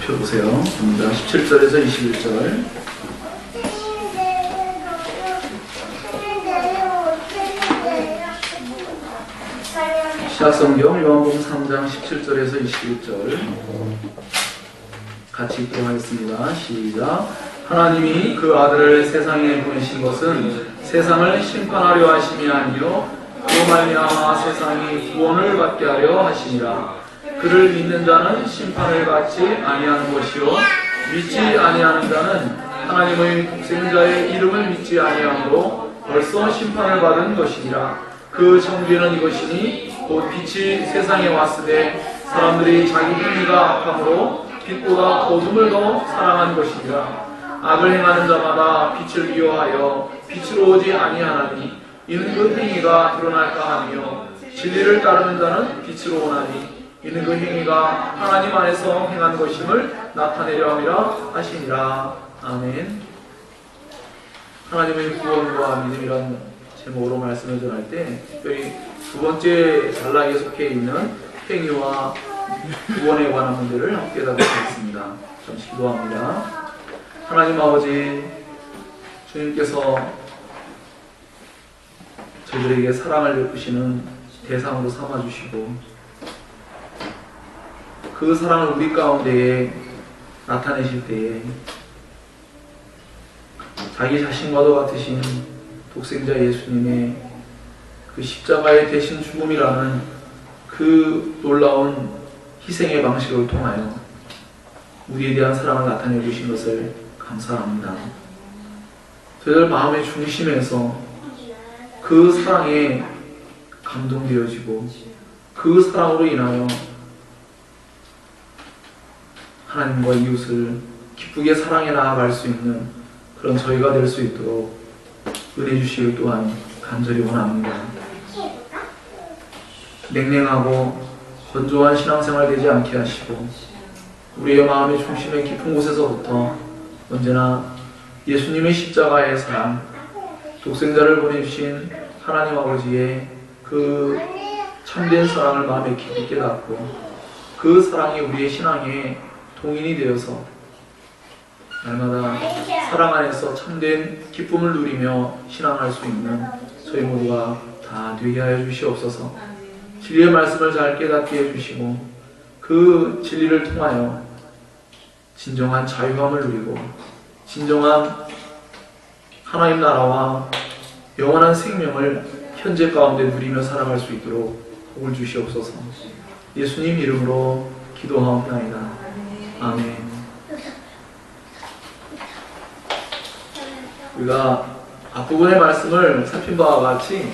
펴보세요. 17절에서 21절. 시작성경 요한복음 3장 17절에서 21절 같이 읽도록 하겠습니다. 시작. 하나님이 그 아들을 세상에 보내신 것은 세상을 심판하려 하심이 아니요 그로 말미암아 세상이 구원을 받게 하려 하심이라. 그를 믿는 자는 심판을 받지 아니하는 것이요 믿지 아니하는 자는 하나님의 독생자의 이름을 믿지 아니하므로 벌써 심판을 받은 것이니라. 그 정죄는 이것이니 곧 빛이 세상에 왔으되 사람들이 자기 행위가 악함으로 빛보다 어둠을 더 사랑한 것이니라. 악을 행하는 자마다 빛을 미워하여 빛으로 오지 아니하나니 이는 그 행위가 드러날까 하며 진리를 따르는 자는 빛으로 오나니 이는 그 행위가 하나님 안에서 행한 것임을 나타내려 함이라 하시니라. 아멘. 하나님의 구원과 믿음이라는 제목으로 말씀을 전할 때 특별히 두 번째 단락에 속해 있는 행위와 구원에 관한 문제를 함께 다루겠습니다. 잠시 기도합니다. 하나님 아버지, 주님께서 저희들에게 사랑을 베푸시는 대상으로 삼아주시고 그 사랑을 우리 가운데에 나타내실 때에 자기 자신과도 같으신 독생자 예수님의 그 십자가의 대신 죽음이라는 그 놀라운 희생의 방식을 통하여 우리에 대한 사랑을 나타내 주신 것을 감사합니다. 저희들 마음의 중심에서 그 사랑에 감동되어지고 그 사랑으로 인하여 하나님과 이웃을 기쁘게 사랑해 나아갈 수 있는 그런 저희가 될 수 있도록 은혜 주시길 또한 간절히 원합니다. 냉랭하고 건조한 신앙생활 되지 않게 하시고 우리의 마음의 중심의 깊은 곳에서부터 언제나 예수님의 십자가의 사랑, 독생자를 보내주신 하나님 아버지의 그 참된 사랑을 마음에 깊이 깨닫고 그 사랑이 우리의 신앙의 동인이 되어서 날마다 사랑 안에서 참된 기쁨을 누리며 신앙할 수 있는 저희 모두가 다 되게 하여 주시옵소서. 진리의 말씀을 잘 깨닫게 해주시고 그 진리를 통하여 진정한 자유함을 누리고 진정한 하나님 나라와 영원한 생명을 현재 가운데 누리며 살아갈 수 있도록 복을 주시옵소서. 예수님 이름으로 기도하옵나이다. 아멘. 우리가 앞부분의 말씀을 살핀 바와 같이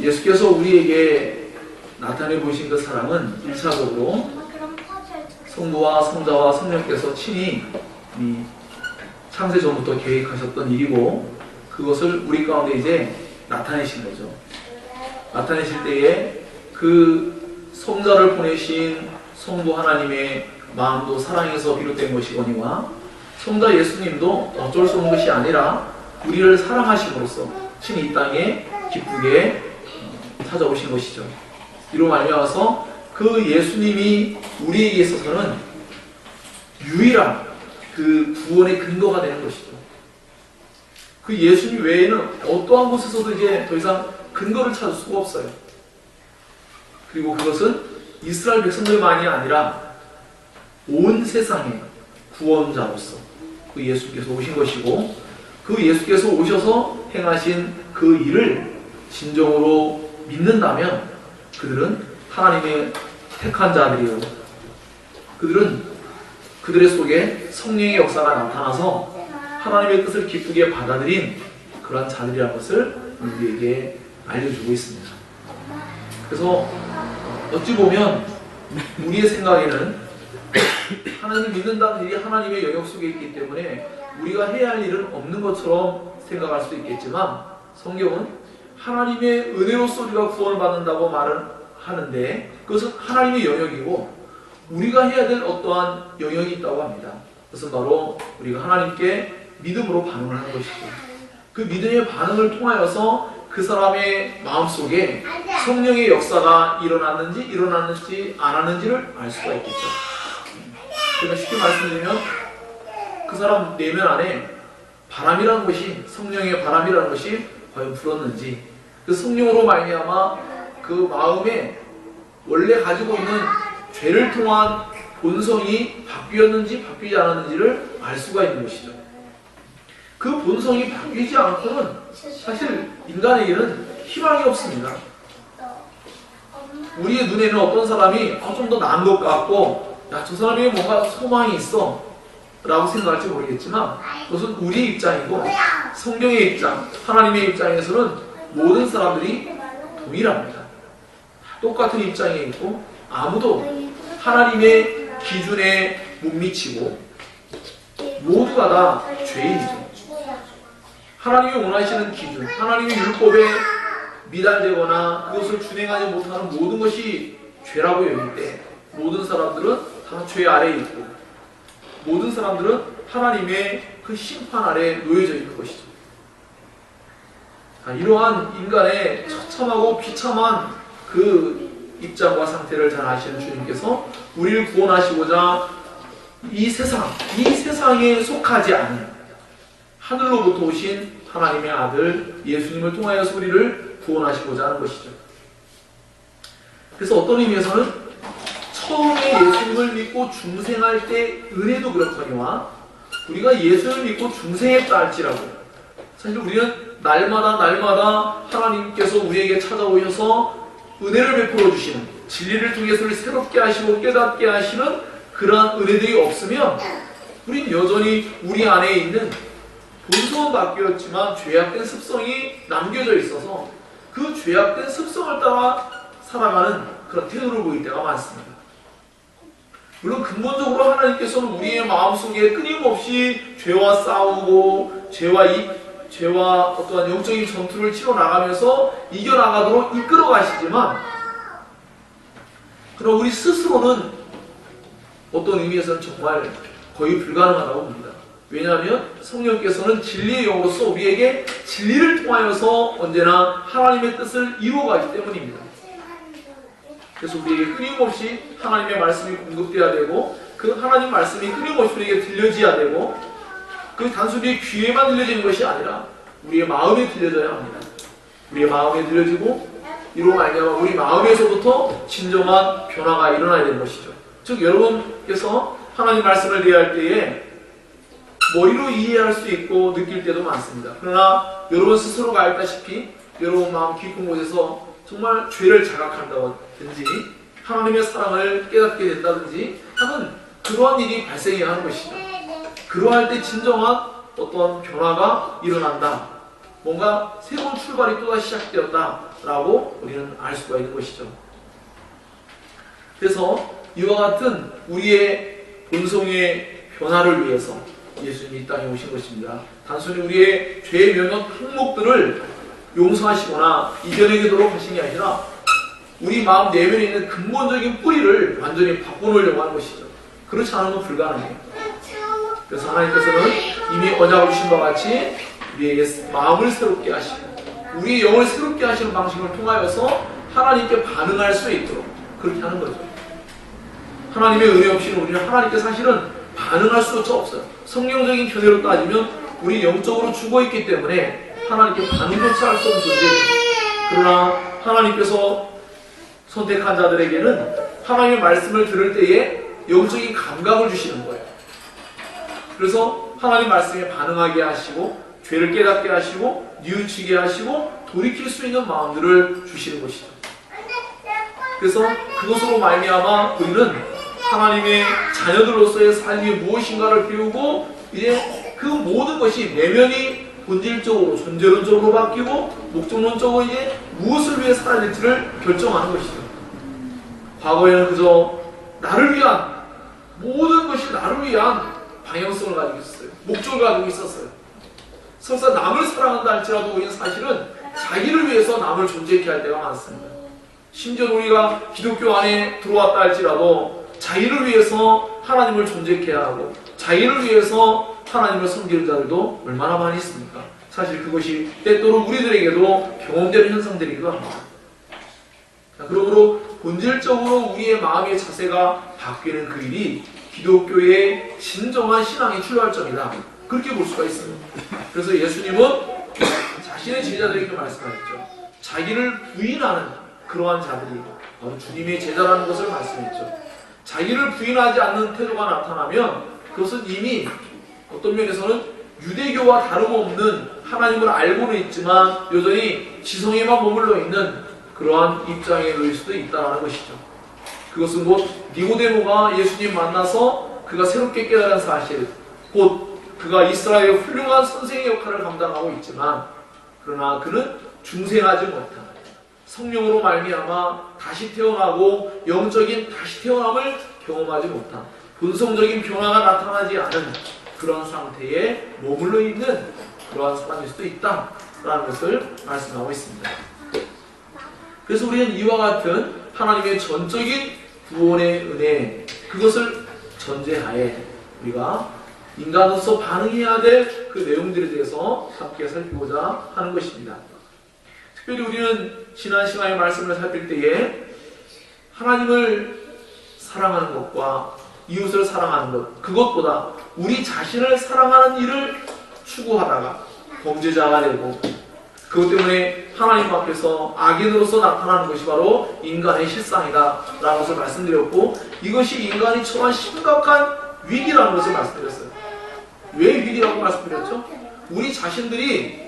예수께서 우리에게 나타내 보신 그 사랑은 1차적으로 성부와 성자와 성령께서 친히 창세 전부터 계획하셨던 일이고 그것을 우리 가운데 이제 나타내신 거죠. 나타내실 때에 그 성자를 보내신 성부 하나님의 마음도 사랑에서 비롯된 것이거니와 성자 예수님도 어쩔 수 없는 것이 아니라 우리를 사랑하심으로써 친히 이 땅에 기쁘게 찾아오신 것이죠. 이로 말미암아서 그 예수님이 우리에게 있어서는 유일한 그 구원의 근거가 되는 것이죠. 그 예수님 외에는 어떠한 곳에서도 이제 더 이상 근거를 찾을 수가 없어요. 그리고 그것은 이스라엘 백성들만이 아니라 온 세상의 구원자로서 그 예수께서 오신 것이고 그 예수께서 오셔서 행하신 그 일을 진정으로 믿는다면 그들은 하나님의 택한 자들이요. 그들은 그들의 속에 성령의 역사가 나타나서 하나님의 뜻을 기쁘게 받아들인 그런 자들이라는 것을 우리에게 알려주고 있습니다. 그래서 어찌 보면 우리의 생각에는 하나님을 믿는다는 일이 하나님의 영역 속에 있기 때문에 우리가 해야 할 일은 없는 것처럼 생각할 수도 있겠지만 성경은 하나님의 은혜로서 우리가 구원을 받는다고 말을 하는데 그것은 하나님의 영역이고 우리가 해야 될 어떠한 영역이 있다고 합니다. 그것은 바로 우리가 하나님께 믿음으로 반응을 하는 것이죠. 그 믿음의 반응을 통하여서 그 사람의 마음속에 성령의 역사가 일어났는지 안 하는지를 알 수가 있겠죠. 제가 쉽게 말씀드리면 그 사람 내면 안에 바람이라는 것이, 성령의 바람이라는 것이 과연 불었는지, 그 성령으로 말미암아 그 마음에 원래 가지고 있는 죄를 통한 본성이 바뀌었는지 바뀌지 않았는지를 알 수가 있는 것이죠. 그 본성이 바뀌지 않고는 사실 인간에게는 희망이 없습니다. 우리의 눈에는 어떤 사람이 좀 더 나은 것 같고, 야, 저 사람에게 뭔가 소망이 있어 라고 생각할지 모르겠지만, 그것은 우리의 입장이고 성경의 입장, 하나님의 입장에서는 모든 사람들이 동일합니다. 똑같은 입장에 있고 아무도 하나님의 기준에 못 미치고 모두가 다 죄인이죠. 하나님이 원하시는 기준, 하나님의 율법에 미달되거나 그것을 준행하지 못하는 모든 것이 죄라고 여길 때 모든 사람들은 다 죄 아래에 있고 모든 사람들은 하나님의 그 심판 아래에 놓여져 있는 것이죠. 이러한 인간의 처참하고 비참한 그 입장과 상태를 잘 아시는 주님께서 우리를 구원하시고자 이 세상에 속하지 않은 하늘로부터 오신 하나님의 아들 예수님을 통하여서 우리를 구원하시고자 하는 것이죠. 그래서 어떤 의미에서는 처음에 예수님을 믿고 중생할 때 은혜도 그렇거니와 우리가 예수를 믿고 중생했다 할지라도 사실 우리는 날마다 하나님께서 우리에게 찾아오셔서 은혜를 베풀어 주시는, 진리를 통해서 우리를 새롭게 하시고 깨닫게 하시는 그러한 은혜들이 없으면 우린 여전히 우리 안에 있는 본성은 바뀌었지만 죄악된 습성이 남겨져 있어서 그 죄악된 습성을 따라 살아가는 그런 태도를 보일 때가 많습니다. 물론 근본적으로 하나님께서는 우리의 마음속에 끊임없이 죄와 싸우고 죄와 어떠한 영적인 전투를 치러나가면서 이겨나가도록 이끌어 가시지만, 그럼 우리 스스로는 어떤 의미에서는 정말 거의 불가능하다고 봅니다. 왜냐하면 성령께서는 진리의 영으로서 우리에게 진리를 통하여서 언제나 하나님의 뜻을 이루어가기 때문입니다. 그래서 우리에게 끊임없이 하나님의 말씀이 공급되어야 되고 그 하나님 말씀이 끊임없이 우리에게 들려져야 되고 그 단순히 귀에만 들려지는 것이 아니라 우리의 마음에 들려져야 합니다. 우리의 마음에 들려지고 이로 말미암아 우리 마음에서부터 진정한 변화가 일어나야 되는 것이죠. 즉 여러분께서 하나님 말씀을 이해할 때에 머리로 이해할 수 있고 느낄 때도 많습니다. 그러나 여러분 스스로가 알다시피 여러분 마음 깊은 곳에서 정말 죄를 자각한다든지 하나님의 사랑을 깨닫게 된다든지 하는 그러한 일이 발생해야 하는 것이죠. 그러할 때 진정한 어떤 변화가 일어난다. 뭔가 새로운 출발이 또다시 시작되었다라고 우리는 알 수가 있는 것이죠. 그래서 이와 같은 우리의 본성의 변화를 위해서 예수님이 이 땅에 오신 것입니다. 단순히 우리의 죄의 몇몇 항목들을 용서하시거나 이겨내도록 하신 게 아니라 우리 마음 내면에 있는 근본적인 뿌리를 완전히 바꿔놓으려고 하는 것이죠. 그렇지 않으면 불가능해요. 그래서 하나님께서는 이미 언약을 주신 바와 같이 우리의 마음을 새롭게 하시고 우리의 영을 새롭게 하시는 방식을 통하여서 하나님께 반응할 수 있도록 그렇게 하는 거죠. 하나님의 은혜 없이는 우리는 하나님께 사실은 반응할 수조차 없어요. 성경적인 견해로 따지면 우리 영적으로 죽어있기 때문에 하나님께 반응조차 할 수 없는 존재예요. 그러나 하나님께서 선택한 자들에게는 하나님의 말씀을 들을 때에 영적인 감각을 주시는 거예요. 그래서 하나님 말씀에 반응하게 하시고 죄를 깨닫게 하시고 뉘우치게 하시고 돌이킬 수 있는 마음들을 주시는 것이죠. 그래서 그것으로 말미암아 우리는 하나님의 자녀들로서의 삶이 무엇인가를 배우고 이제 그 모든 것이 내면이 본질적으로 존재론적으로 바뀌고 목적론적으로 이제 무엇을 위해 살아야 될지를 결정하는 것이죠. 과거에는 그저 나를 위한 모든 것이 나를 위한 방향성을 가지고 있었어요. 목적을 가지고 있었어요. 설사 남을 사랑한다 할지라도 우리는 사실은 자기를 위해서 남을 존재케 할 때가 많습니다. 심지어 우리가 기독교 안에 들어왔다 할지라도 자기를 위해서 하나님을 존재케 하고 자기를 위해서 하나님을 섬기는 자들도 얼마나 많이 있습니까? 사실 그것이 때때로 우리들에게도 경험되는 현상들이기도 합니다. 그러므로 본질적으로 우리의 마음의 자세가 바뀌는 그 일이 기독교의 진정한 신앙의 출발점이다. 그렇게 볼 수가 있어요. 그래서 예수님은 자신의 제자들에게 말씀하셨죠. 자기를 부인하는 그러한 자들이 바로 주님의 제자라는 것을 말씀했죠. 자기를 부인하지 않는 태도가 나타나면 그것은 이미 어떤 면에서는 유대교와 다름없는 하나님을 알고는 있지만 여전히 지성에만 머물러 있는 그러한 입장에 놓일 수도 있다는 것이죠. 그것은 곧 니고데모가 예수님 만나서 그가 새롭게 깨달은 사실, 곧 그가 이스라엘의 훌륭한 선생의 역할을 감당하고 있지만 그러나 그는 중생하지 못한 성령으로 말미암아 다시 태어나고 영적인 다시 태어남을 경험하지 못한 본성적인 변화가 나타나지 않은 그런 상태에 머물러 있는 그러한 사람일 수도 있다라는 것을 말씀하고 있습니다. 그래서 우리는 이와 같은 하나님의 전적인 구원의 은혜, 그것을 전제하에 우리가 인간으로서 반응해야 될 그 내용들에 대해서 함께 살피고자 하는 것입니다. 특별히 우리는 지난 시간에 말씀을 살필 때에 하나님을 사랑하는 것과 이웃을 사랑하는 것, 그것보다 우리 자신을 사랑하는 일을 추구하다가 범죄자가 되고 그것 때문에 하나님 앞에서 악인으로서 나타나는 것이 바로 인간의 실상이다 라는 것을 말씀드렸고, 이것이 인간이 처한 심각한 위기라는 것을 말씀드렸어요. 왜 위기라고 말씀드렸죠? 우리 자신들이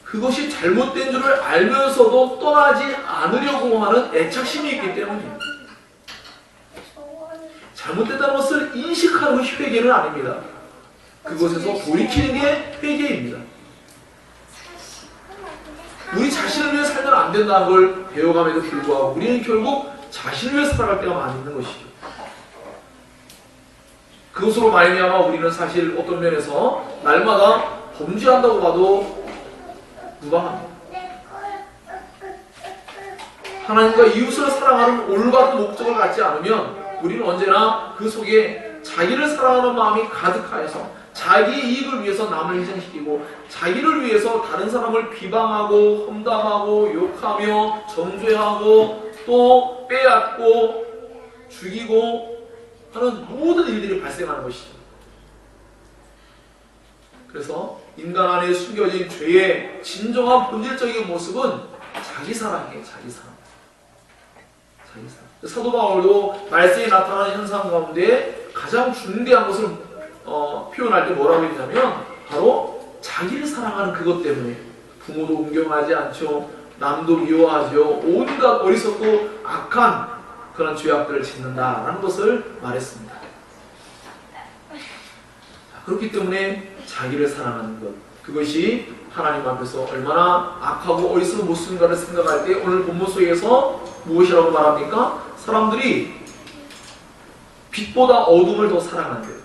그것이 잘못된 줄을 알면서도 떠나지 않으려고 하는 애착심이 있기 때문입니다. 잘못됐다는 것을 인식하는 것이 회개는 아닙니다. 그것에서 돌이키는 게 회개입니다. 우리 자신을 위해 살면 안 된다는 걸 배워감에도 불구하고 우리는 결국 자신을 위해 살아갈 때가 많이 있는 것이죠. 그것으로 말미암아 우리는 사실 어떤 면에서 날마다 범죄한다고 봐도 무방합니다. 하나님과 이웃을 사랑하는 올바른 목적을 갖지 않으면 우리는 언제나 그 속에 자기를 사랑하는 마음이 가득하여서 자기의 이익을 위해서 남을 희생시키고 자기를 위해서 다른 사람을 비방하고 험담하고 욕하며 정죄하고 또 빼앗고 죽이고 하는 모든 일들이 발생하는 것이죠. 그래서 인간 안에 숨겨진 죄의 진정한 본질적인 모습은 자기 사랑이에요. 자기 사랑. 자기 사랑. 사도 바울도 말세에 나타나는 현상 가운데 가장 중대한 것을 표현할 때 뭐라고 했냐면 바로 자기를 사랑하는 그것 때문에 부모도 공경하지 않죠. 남도 미워하죠. 온갖 어리석고 악한 그런 죄악들을 짓는다라는 것을 말했습니다. 그렇기 때문에 자기를 사랑하는 것, 그것이 하나님 앞에서 얼마나 악하고 어리석은 모습인가를 생각할 때 오늘 본문 속에서 무엇이라고 말합니까? 사람들이 빛보다 어둠을 더 사랑한대요.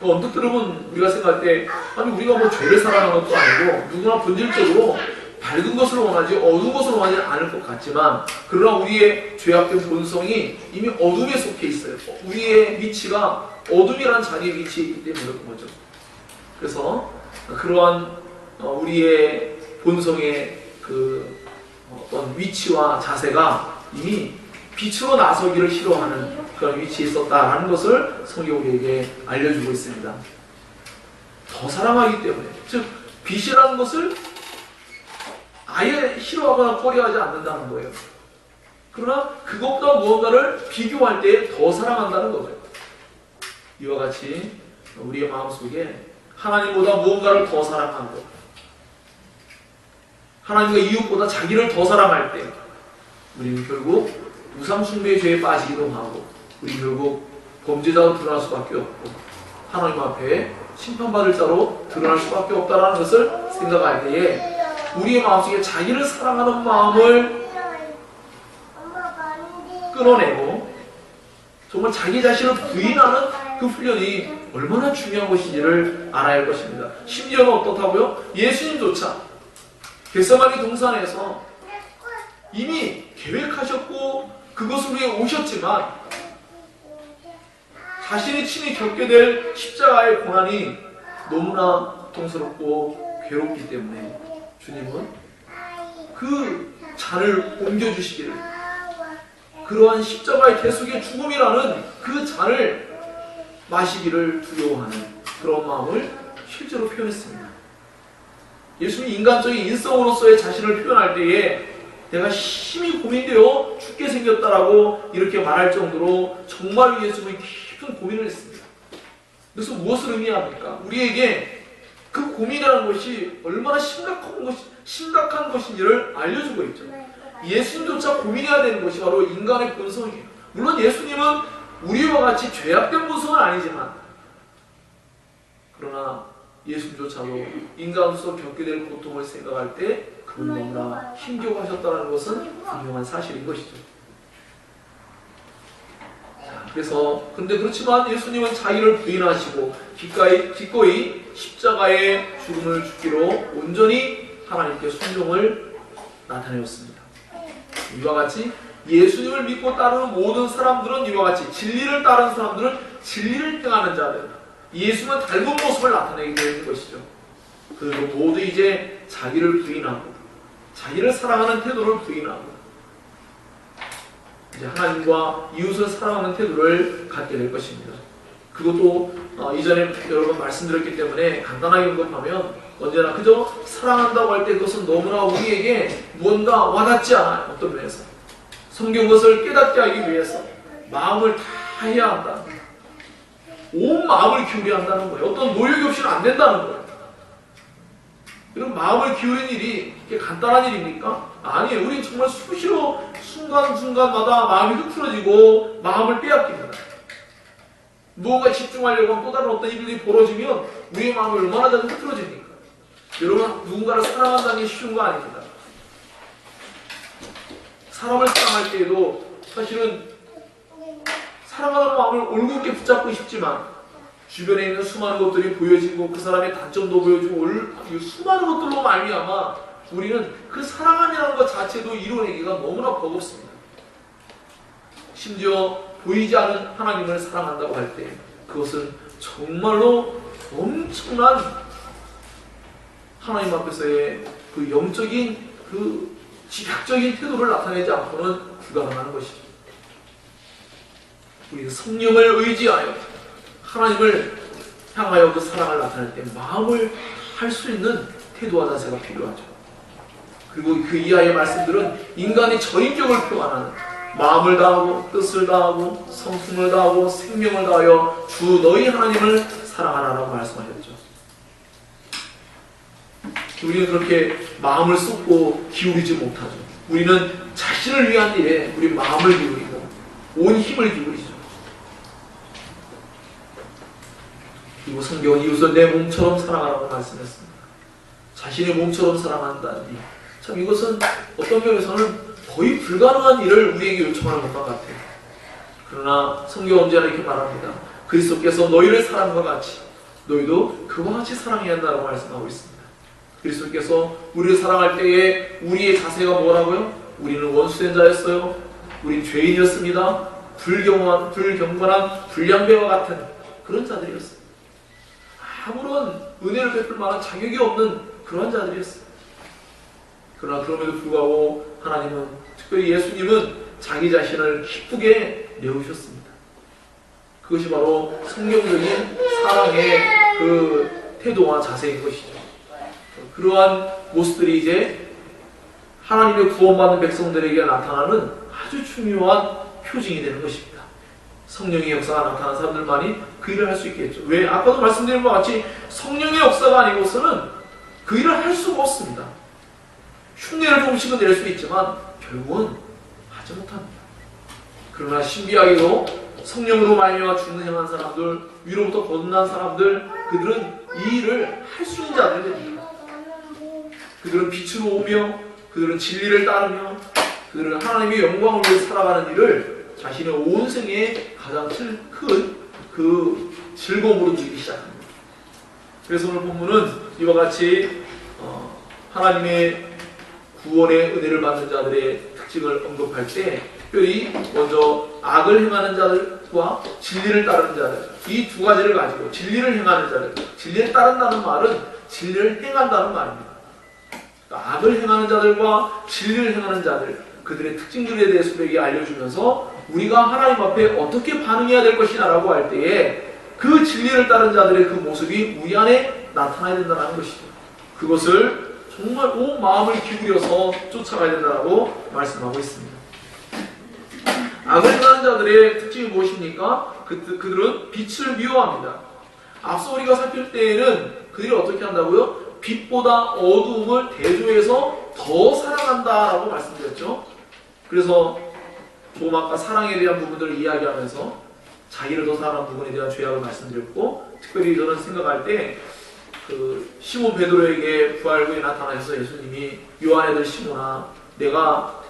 언뜻 들으면 우리가 생각할 때 아니 우리가 뭐 죄를 사랑하는 것도 아니고 누구나 본질적으로 밝은 것을 원하지 어두운 것을 원하지 않을 것 같지만 그러나 우리의 죄악된 본성이 이미 어둠에 속해 있어요. 우리의 위치가 어둠이라는 자리에 위치해 있기 때문에 그런 거죠. 그래서 그러한 우리의 본성의 그 어떤 위치와 자세가 이미 빛으로 나서기를 싫어하는 그런 위치에 있었다라는 것을 성경이 우리에게 알려주고 있습니다. 더 사랑하기 때문에, 즉 빛이라는 것을 아예 싫어하거나 꺼려하지 않는다는 거예요. 그러나 그것보다 무언가를 비교할 때 더 사랑한다는 거죠. 이와 같이 우리의 마음속에 하나님보다 무언가를 더 사랑하는 것, 하나님과 이웃보다 자기를 더 사랑할 때 우리는 결국 우상숭배의 죄에 빠지기도 하고 우리 결국 범죄자로 드러날 수밖에 없고 하나님 앞에 심판받을 자로 드러날 수밖에 없다는 것을 생각할 때에 우리의 마음속에 자기를 사랑하는 마음을 끊어내고 정말 자기 자신을 부인하는 그 훈련이 얼마나 중요한 것인지를 알아야 할 것입니다. 심지어는 어떻다고요? 예수님조차 겟세마니 동산에서 이미 계획하셨고 그것을 위해 오셨지만 자신이 친히 겪게 될 십자가의 고난이 너무나 고통스럽고 괴롭기 때문에 주님은 그 잔을 옮겨주시기를, 그러한 십자가의 대속의 죽음이라는 그 잔을 마시기를 두려워하는 그런 마음을 실제로 표현했습니다. 예수님이 인간적인 인성으로서의 자신을 표현할 때에 내가 심히 고민되어 죽게 생겼다라고 이렇게 말할 정도로 정말 예수님이 깊은 고민을 했습니다. 그래서 무엇을 의미합니까? 우리에게 그 고민이라는 것이 얼마나 심각한 것인지를 알려주고 있죠. 예수님조차 고민해야 되는 것이 바로 인간의 본성이에요. 물론 예수님은 우리와 같이 죄악된 본성은 아니지만, 그러나 예수님조차도 인간으로서 겪게 될 고통을 생각할 때 그분 너무나 힘겨워하셨다는 것은 분명한 사실인 것이죠. 그래서 근데 그렇지만 예수님은 자기를 부인하시고 기꺼이 십자가의 죽음을 죽기로 온전히 하나님께 순종을 나타내었습니다. 이와 같이 예수님을 믿고 따르는 모든 사람들은 이와 같이 진리를 따르는 사람들은 진리를 행하는 자들, 예수님은 닮은 모습을 나타내게 되는 것이죠. 그리고 모두 이제 자기를 부인하고 자기를 사랑하는 태도를 부인하고 이제 하나님과 이웃을 사랑하는 태도를 갖게 될 것입니다. 그것도 이전에 여러 번 말씀드렸기 때문에 간단하게 언급하면 언제나 그저 사랑한다고 할 때 그것은 너무나 우리에게 무언가 와닿지 않아요. 어떤 면에서 성경 것을 깨닫게 하기 위해서 마음을 다해야 한다. 온 마음을 기울여야 한다는 거예요. 어떤 노력이 없이는 안 된다는 거예요. 이런 마음을 기울이는 일이 간단한 일입니까? 아니에요. 우린 정말 수시로 순간순간마다 마음이 흐트러지고 마음을 빼앗깁니다. 무언가 집중하려고 하면 또 다른 어떤 일들이 벌어지면 우리의 마음이 얼마나 자주 흐트러집니까? 여러분, 누군가를 사랑한다는 게 쉬운 거 아닙니다. 사람을 사랑할 때에도 사실은 사랑하는 마음을 올곧게 붙잡고 싶지만 주변에 있는 수많은 것들이 보여지고 그 사람의 단점도 보여지고 수많은 것들로 말미암아 우리는 그 사랑함이라는 것 자체도 이루어내기가 너무나 버겁습니다. 심지어 보이지 않은 하나님을 사랑한다고 할 때 그것은 정말로 엄청난 하나님 앞에서의 그 영적인 그 지략적인 태도를 나타내지 않고는 불가능한 것이죠. 우리는 성령을 의지하여 하나님을 향하여 그 사랑을 나타낼 때 마음을 할 수 있는 태도와 자세가 필요하죠. 그리고 그 이하의 말씀들은 인간의 저인격을 표현하는 마음을 다하고 뜻을 다하고 성품을 다하고 생명을 다하여 주 너희 하나님을 사랑하라라고 말씀하셨죠. 우리는 그렇게 마음을 쏟고 기울이지 못하죠. 우리는 자신을 위한 일에 우리 마음을 기울이고 온 힘을 기울이죠. 그리고 성경은 이웃을 내 몸처럼 사랑하라고 말씀했습니다. 자신의 몸처럼 사랑한다니 참 이것은 어떤 면에서는 거의 불가능한 일을 우리에게 요청하는 것과 같아요. 그러나 성경은 언제나 이렇게 말합니다. 그리스도께서 너희를 사랑과 같이 너희도 그와 같이 사랑해야 한다고 말씀하고 있습니다. 그리스도께서 우리를 사랑할 때에 우리의 자세가 뭐라고요? 우리는 원수된 자였어요. 우린 죄인이었습니다. 불경건한 불량배와 같은 그런 자들이었어요. 아무런 은혜를 베풀 만한 자격이 없는 그런 자들이었어요. 그러나 그럼에도 불구하고 하나님은, 특별히 예수님은 자기 자신을 기쁘게 내우셨습니다. 그것이 바로 성경적인 사랑의 그 태도와 자세인 것이죠. 그러한 모습들이 이제 하나님의 구원받는 백성들에게 나타나는 아주 중요한 표징이 되는 것입니다. 성령의 역사가 나타난 사람들만이 그 일을 할 수 있겠죠. 왜? 아까도 말씀드린 것과 같이 성령의 역사가 아니고서는 그 일을 할 수가 없습니다. 흉내를 조금씩은 낼 수 있지만 결국은 하지 못합니다. 그러나 신비하게도 성령으로 말미암아 죽는 행한 사람들, 위로부터 거듭난 사람들, 그들은 이 일을 할 수 있는 자들입니다. 그들은 빛으로 오며 그들은 진리를 따르며 그들은 하나님의 영광을 위해 살아가는 일을 자신의 온 생에 가장 큰 그 즐거움으로 누리기 시작합니다. 그래서 오늘 본문은 이와 같이 하나님의 구원의 은혜를 받는 자들의 특징을 언급할 때 특별히 먼저 악을 행하는 자들과 진리를 따르는 자들, 이 두 가지를 가지고 진리를 행하는 자들, 진리를 따른다는 말은 진리를 행한다는 말입니다. 악을 행하는 자들과 진리를 행하는 자들, 그들의 특징들에 대해서 우리에게 알려주면서 우리가 하나님 앞에 어떻게 반응해야 될 것이냐라고 할 때에 그 진리를 따른 자들의 그 모습이 우리 안에 나타나야 된다는 것이죠. 그것을 정말 온 마음을 기울여서 쫓아가야 된다고 말씀하고 있습니다. 악을 행하는 자들의 특징이 무엇입니까? 그들은 빛을 미워합니다. 앞서 우리가 살필 때에는 그들이 어떻게 한다고요? 빛보다 어두움을 대조해서 더 사랑한다라고 말씀드렸죠. 그래서 조금 아까 사랑에 대한 부분들을 이야기하면서 자기를 더 사랑하는 부분에 대한 죄악을 말씀드렸고, 특별히 저는 생각할 때 시몬 베드로에게 부활구에 나타나셔서 예수님이 요한의 아들 시몬아, 내가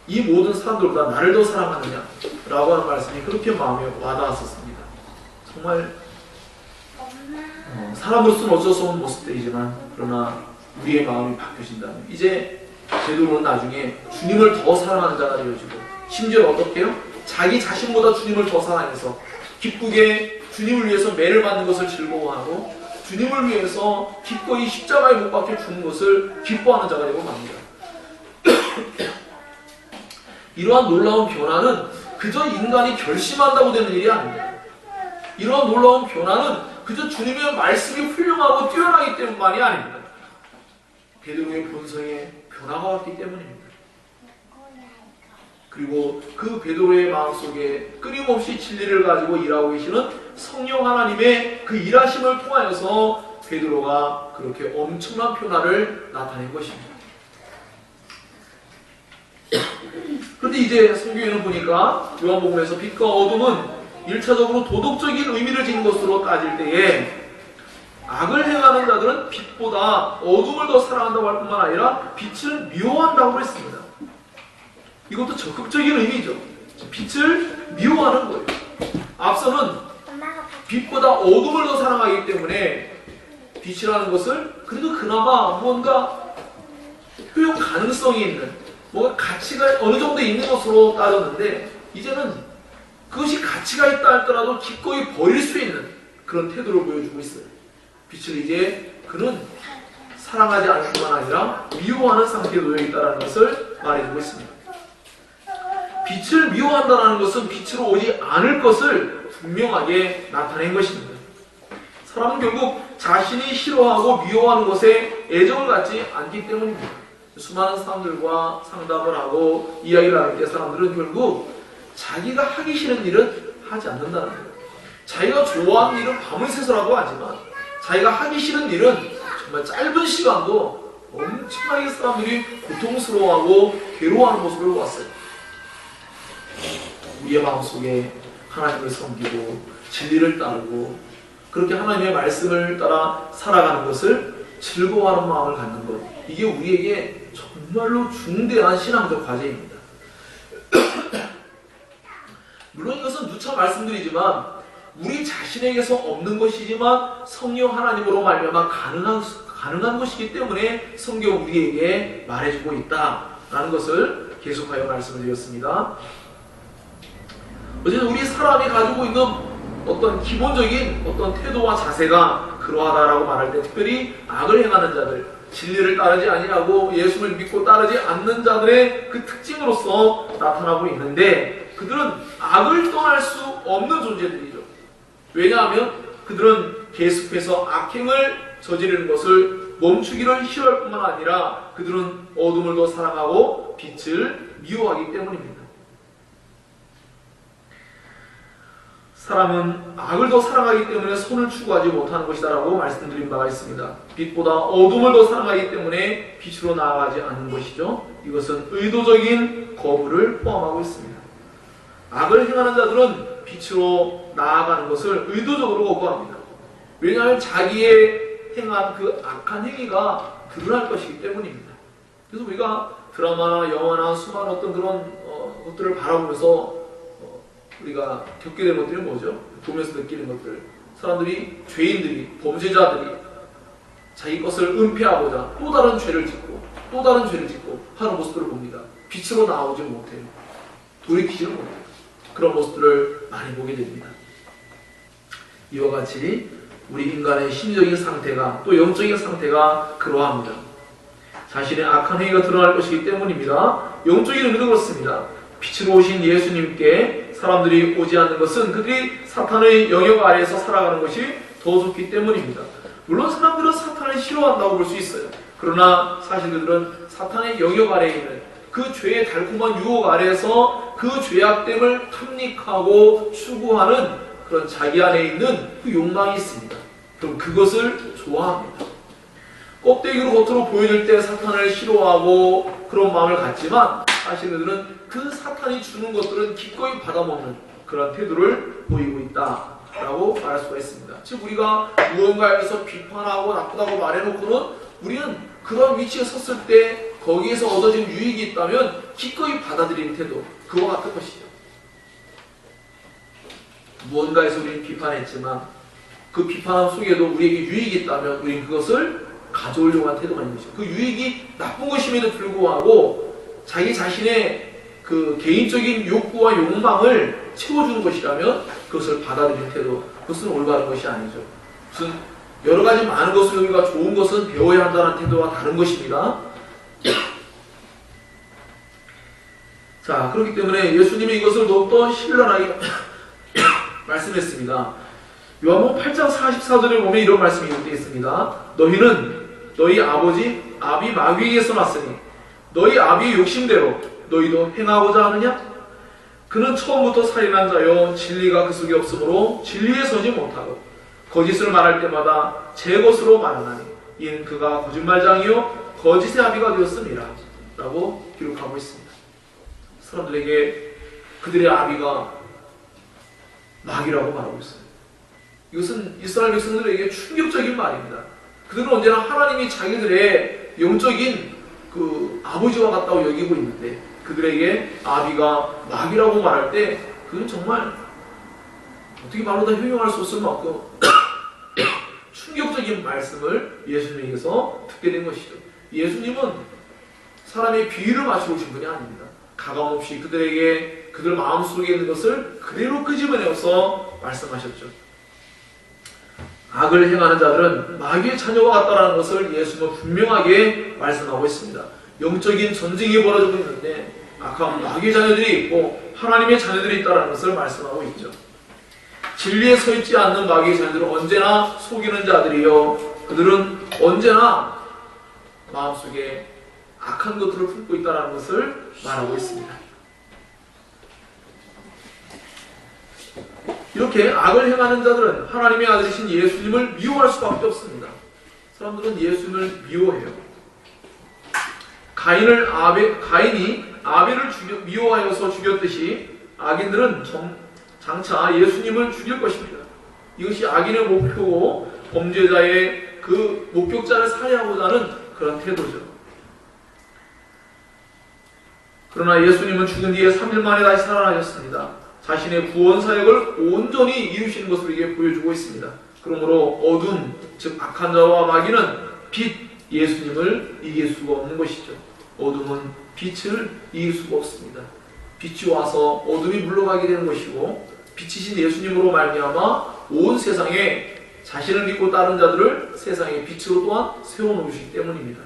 이 모든 사람들보다 나를 더 사랑하느냐 라고 하는 말씀이 그렇게 마음에 와닿았었습니다. 정말 사람으로서는 어쩔 수 없는 모습들이지만, 그러나 우리의 마음이 바뀌어진다면 이제 베드로는 나중에 주님을 더 사랑하는 자가 되어지고, 심지어 어떻게 해요? 자기 자신보다 주님을 더 사랑해서 기쁘게 주님을 위해서 매를 맞는 것을 즐거워하고, 주님을 위해서 기꺼이 십자가에 못 박혀 죽는 것을 기뻐하는 자가 되고 맙니다. 이러한 놀라운 변화는 그저 인간이 결심한다고 되는 일이 아닙니다. 이러한 놀라운 변화는 그저 주님의 말씀이 훌륭하고 뛰어나기 때문만이 아닙니다. 베드로의 본성에 변화가 왔기 때문입니다. 그리고 그 베드로의 마음속에 끊임없이 진리를 가지고 일하고 계시는 성령 하나님의 그 일하심을 통하여서 베드로가 그렇게 엄청난 변화를 나타낸 것입니다. 그런데 이제 성경에는 보니까 요한복음에서 빛과 어둠은 1차적으로 도덕적인 의미를 지닌 것으로 따질 때에 악을 행하는 자들은 빛보다 어둠을 더 사랑한다고 할 뿐만 아니라 빛을 미워한다고 했습니다. 이것도 적극적인 의미죠. 빛을 미워하는 거예요. 앞서는 빛보다 어둠을 더 사랑하기 때문에 빛이라는 것을 그래도 그나마 뭔가 효용 가능성이 있는, 뭔가 가치가 어느 정도 있는 것으로 따졌는데, 이제는 그것이 가치가 있다 할더라도 기꺼이 버릴 수 있는 그런 태도를 보여주고 있어요. 빛을 이제 그는 사랑하지 않을 뿐만 아니라 미워하는 상태에 놓여 있다는 것을 말해주고 있습니다. 빛을 미워한다는 것은 빛으로 오지 않을 것을 분명하게 나타낸 것입니다. 사람은 결국 자신이 싫어하고 미워하는 것에 애정을 갖지 않기 때문입니다. 수많은 사람들과 상담을 하고 이야기를 나눌 때 사람들은 결국 자기가 하기 싫은 일은 하지 않는다는 거예요. 자기가 좋아하는 일은 밤을 새서라도 하지만 자기가 하기 싫은 일은 정말 짧은 시간도 엄청나게 사람들이 고통스러워하고 괴로워하는 모습을 보았어요. 우리의 마음속에 하나님을 섬기고 진리를 따르고 그렇게 하나님의 말씀을 따라 살아가는 것을 즐거워하는 마음을 갖는 것, 이게 우리에게 정말로 중대한 신앙적 과제입니다. 물론 이것은 누차 말씀드리지만 우리 자신에게서 없는 것이지만 성령 하나님으로 말미암아 가능한 것이기 때문에 성경 우리에게 말해주고 있다라는 것을 계속하여 말씀을 드렸습니다. 어쨌든 우리 사람이 가지고 있는 어떤 기본적인 어떤 태도와 자세가 그러하다라고 말할 때, 특별히 악을 행하는 자들, 진리를 따르지 아니하고 예수를 믿고 따르지 않는 자들의 그 특징으로서 나타나고 있는데, 그들은 악을 떠날 수 없는 존재들이죠. 왜냐하면 그들은 계속해서 악행을 저지르는 것을 멈추기를 싫어할 뿐만 아니라 그들은 어둠을 더 사랑하고 빛을 미워하기 때문입니다. 사람은 악을 더 사랑하기 때문에 선을 추구하지 못하는 것이다 라고 말씀드린 바가 있습니다. 빛보다 어둠을 더 사랑하기 때문에 빛으로 나아가지 않는 것이죠. 이것은 의도적인 거부를 포함하고 있습니다. 악을 행하는 자들은 빛으로 나아가는 것을 의도적으로 거부합니다. 왜냐하면 자기의 행한 그 악한 행위가 드러날 것이기 때문입니다. 그래서 우리가 드라마나 영화나 수많은 어떤 그런 것들을 바라보면서 우리가 겪게 되는 것들이 뭐죠? 보면서 느끼는 것들. 사람들이, 죄인들이, 범죄자들이 자기 것을 은폐하고자 또 다른 죄를 짓고 또 다른 죄를 짓고 하는 모습들을 봅니다. 빛으로 나오지 못해요. 돌이키지를 못해요. 그런 모습들을 많이 보게 됩니다. 이와 같이 우리 인간의 심리적인 상태가, 또 영적인 상태가 그러합니다. 자신의 악한 행위가 드러날 것이기 때문입니다. 영적인 의미도 그렇습니다. 빛으로 오신 예수님께 사람들이 오지 않는 것은 그들이 사탄의 영역 아래에서 살아가는 것이 더 좋기 때문입니다. 물론 사람들은 사탄을 싫어한다고 볼 수 있어요. 그러나 사실 그들은 사탄의 영역 아래에 있는 그 죄의 달콤한 유혹 아래에서 그 죄악됨을 탐닉하고 추구하는 그런 자기 안에 있는 그 욕망이 있습니다. 그럼 그것을 좋아합니다. 껍데기로 겉으로 보여줄 때 사탄을 싫어하고 그런 마음을 갖지만 사실 그들은 그 사탄이 주는 것들은 기꺼이 받아먹는 그런 태도를 보이고 있다라고 말할 수가 있습니다. 즉 우리가 무언가에서 비판하고 나쁘다고 말해놓고는 우리는 그런 위치에 섰을 때 거기에서 얻어진 유익이 있다면 기꺼이 받아들이는 태도, 그와 같은 것이죠. 무언가에서 우리는 비판했지만 그 비판함 속에도 우리에게 유익이 있다면 우리는 그것을 가져오려고 한 태도가 있는 것이죠. 그 유익이 나쁜 것임에도 불구하고 자기 자신의 그 개인적인 욕구와 욕망을 채워주는 것이라면 그것을 받아들이는 태도, 그것은 올바른 것이 아니죠. 무슨 여러 가지 많은 것을 우리가 좋은 것은 배워야 한다는 태도와 다른 것입니다. 자, 그렇기 때문에 예수님이 이것을 더욱더 신랄하게 말씀했습니다. 요한복음 8장 44절에 보면 이런 말씀이 기록되어 있습니다. 너희는 너희 아버지 아비 마귀에게서 났으니 너희 아비의 욕심대로 너희도 행하고자 하느냐? 그는 처음부터 살인한 자요 진리가 그 속에 없으므로 진리에 서지 못하고 거짓을 말할 때마다 제 것으로 말하나니 이는 그가 거짓말장이요 거짓의 아비가 되었음이라 라고 기록하고 있습니다. 사람들에게 그들의 아비가 마귀라고 말하고 있어요. 이것은 이스라엘 백성들에게 충격적인 말입니다. 그들은 언제나 하나님이 자기들의 영적인 그 아버지와 같다고 여기고 있는데 그들에게 아비가 마귀라고 말할 때 그건 정말 어떻게 말로 다 형용할 수 없을 만큼 충격적인 말씀을 예수님에게서 듣게 된 것이죠. 예수님은 사람의 비위를 맞추고 오신 분이 아닙니다. 가감없이 그들에게 그들 마음속에 있는 것을 그대로 끄집어내어서 말씀하셨죠. 악을 행하는 자들은 마귀의 자녀가 같다라는 것을 예수님은 분명하게 말씀하고 있습니다. 영적인 전쟁이 벌어지고 있는데 악한 마귀의 자녀들이 있고 하나님의 자녀들이 있다는 것을 말씀하고 있죠. 진리에 서 있지 않는 마귀의 자녀들은 언제나 속이는 자들이요 그들은 언제나 마음속에 악한 것들을 품고 있다는 것을 말하고 있습니다. 이렇게 악을 행하는 자들은 하나님의 아들이신 예수님을 미워할 수밖에 없습니다. 사람들은 예수님을 미워해요. 가인이 아벨을 미워하여서 죽였듯이 악인들은 장차 예수님을 죽일 것입니다. 이것이 악인의 목표고 범죄자의 그 목격자를 살해하고자 하는 그런 태도죠. 그러나 예수님은 죽은 뒤에 3일 만에 다시 살아나셨습니다. 자신의 구원 사역을 온전히 이루시는 것을 우리에게 보여주고 있습니다. 그러므로 어둠, 즉 악한 자와 마귀는 빛, 예수님을 이길 수가 없는 것이죠. 어둠은 빛을 이길 수가 없습니다. 빛이 와서 어둠이 물러가게 되는 것이고 빛이신 예수님으로 말미암아 온 세상에 자신을 믿고 따른 자들을 세상의 빛으로 또한 세워놓으시기 때문입니다.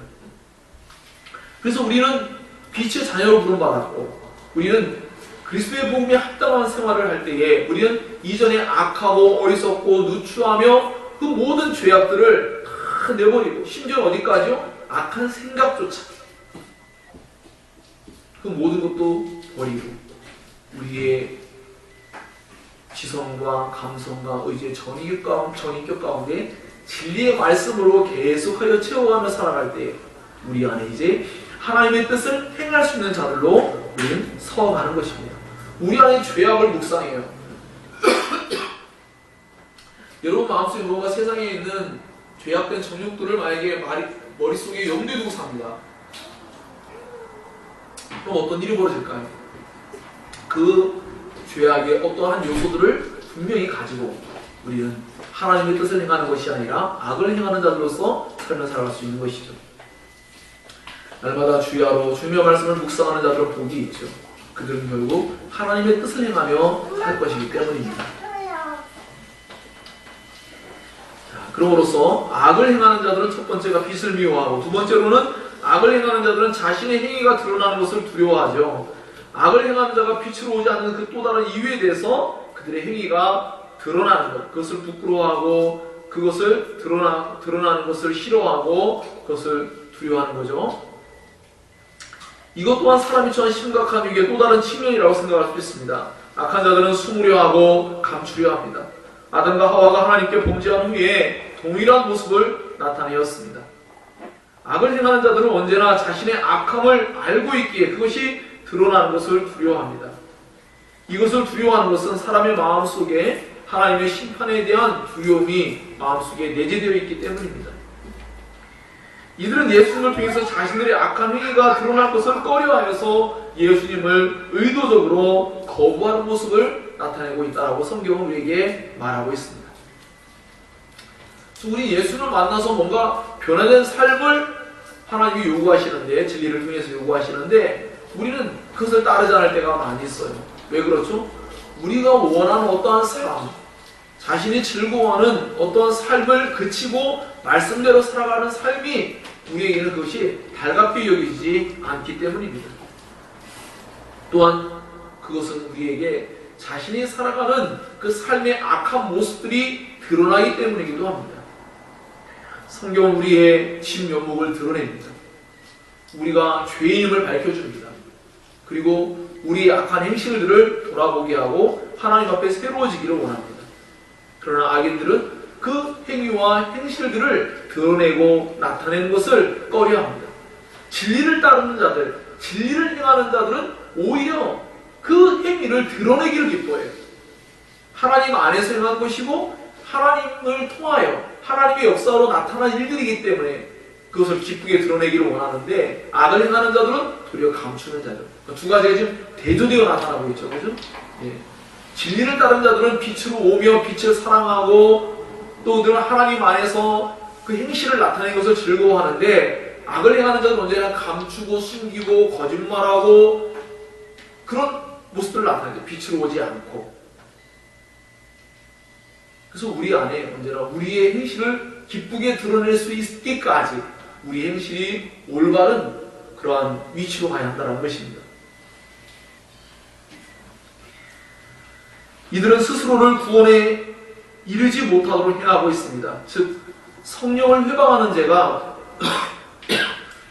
그래서 우리는 빛의 자녀로 부름받았고 우리는 그리스도의 복음에 합당한 생활을 할 때에 우리는 이전에 악하고 어리석고 누추하며 그 모든 죄악들을 다 내버리고 심지어 어디까지요? 악한 생각조차 그 모든 것도 버리고 우리의 지성과 감성과 의지의 전인격 가운데 진리의 말씀으로 계속하여 채워가며 살아갈 때 우리 안에 이제 하나님의 뜻을 행할 수 있는 자들로 우리는 서가는 것입니다. 우리 안에 죄악을 묵상해요. 여러분 마음속에 뭔가 세상에 있는 죄악된 정욕들을 만약에 머릿속에 염두에 두고 삽니다. 그럼 어떤 일이 벌어질까요? 그 죄악의 어떠한 요소들을 분명히 가지고 우리는 하나님의 뜻을 행하는 것이 아니라 악을 행하는 자들로서 삶을 살아갈 수 있는 것이죠. 날마다 주야로 주님의 말씀을 묵상하는 자들은 복이 있죠. 그들은 결국 하나님의 뜻을 행하며 살 것이기 때문입니다. 자, 그럼으로써 악을 행하는 자들은 첫 번째가 빛을 미워하고 두 번째로는 악을 행하는 자들은 자신의 행위가 드러나는 것을 두려워하죠. 악을 행하는 자가 빛으로 오지 않는 그 또 다른 이유에 대해서 그들의 행위가 드러나는 것, 그것을 부끄러워하고 그것을 드러나는 것을 싫어하고 그것을 두려워하는 거죠. 이것 또한 사람이 처한 심각한 위기의 또 다른 측면이라고 생각할 수 있습니다. 악한 자들은 숨으려 하고 감추려 합니다. 아담과 하와가 하나님께 범죄한 후에 동일한 모습을 나타내었습니다. 악을 행하는 자들은 언제나 자신의 악함을 알고 있기에 그것이 드러나는 것을 두려워합니다. 이것을 두려워하는 것은 사람의 마음속에 하나님의 심판에 대한 두려움이 마음속에 내재되어 있기 때문입니다. 이들은 예수님을 통해서 자신들의 악한 행위가 드러날 것을 꺼려하여서 예수님을 의도적으로 거부하는 모습을 나타내고 있다고 성경은 우리에게 말하고 있습니다. 우리 예수를 만나서 뭔가 변화된 삶을 하나님이 요구하시는데, 진리를 통해서 요구하시는데 우리는 그것을 따르지 않을 때가 많이 있어요. 왜 그렇죠? 우리가 원하는 어떠한 삶, 자신이 즐거워하는 어떠한 삶을 그치고 말씀대로 살아가는 삶이 우리에게는 그것이 달갑게 여기지 않기 때문입니다. 또한 그것은 우리에게 자신이 살아가는 그 삶의 악한 모습들이 드러나기 때문이기도 합니다. 성경은 우리의 진면목을 드러냅니다. 우리가 죄인임을 밝혀줍니다. 그리고 우리의 악한 행실들을 돌아보게 하고 하나님 앞에 새로워지기를 원합니다. 그러나 악인들은 그 행위와 행실들을 드러내고 나타내는 것을 꺼려합니다. 진리를 따르는 자들, 진리를 행하는 자들은 오히려 그 행위를 드러내기를 기뻐해요. 하나님 안에서 행한 것이고 하나님을 통하여 하나님의 역사로 나타난 일들이기 때문에 그것을 기쁘게 드러내기를 원하는데, 악을 행하는 자들은 도리어 감추는 자죠. 두 가지가 지금 대조되어 나타나고 있죠. 그죠? 예. 진리를 따르는 자들은 빛으로 오며 빛을 사랑하고 또 그들은 하나님 안에서 그 행실을 나타내는 것을 즐거워하는데, 악을 행하는 자들은 언제나 감추고 숨기고 거짓말하고 그런 모습들을 나타내죠. 빛으로 오지 않고. 그래서 우리 안에 언제나 우리의 행실을 기쁘게 드러낼 수 있기까지 우리 행실이 올바른 그러한 위치로 가야 한다는 것입니다. 이들은 스스로를 구원에 이르지 못하도록 행하고 있습니다. 즉 성령을 회방하는 죄가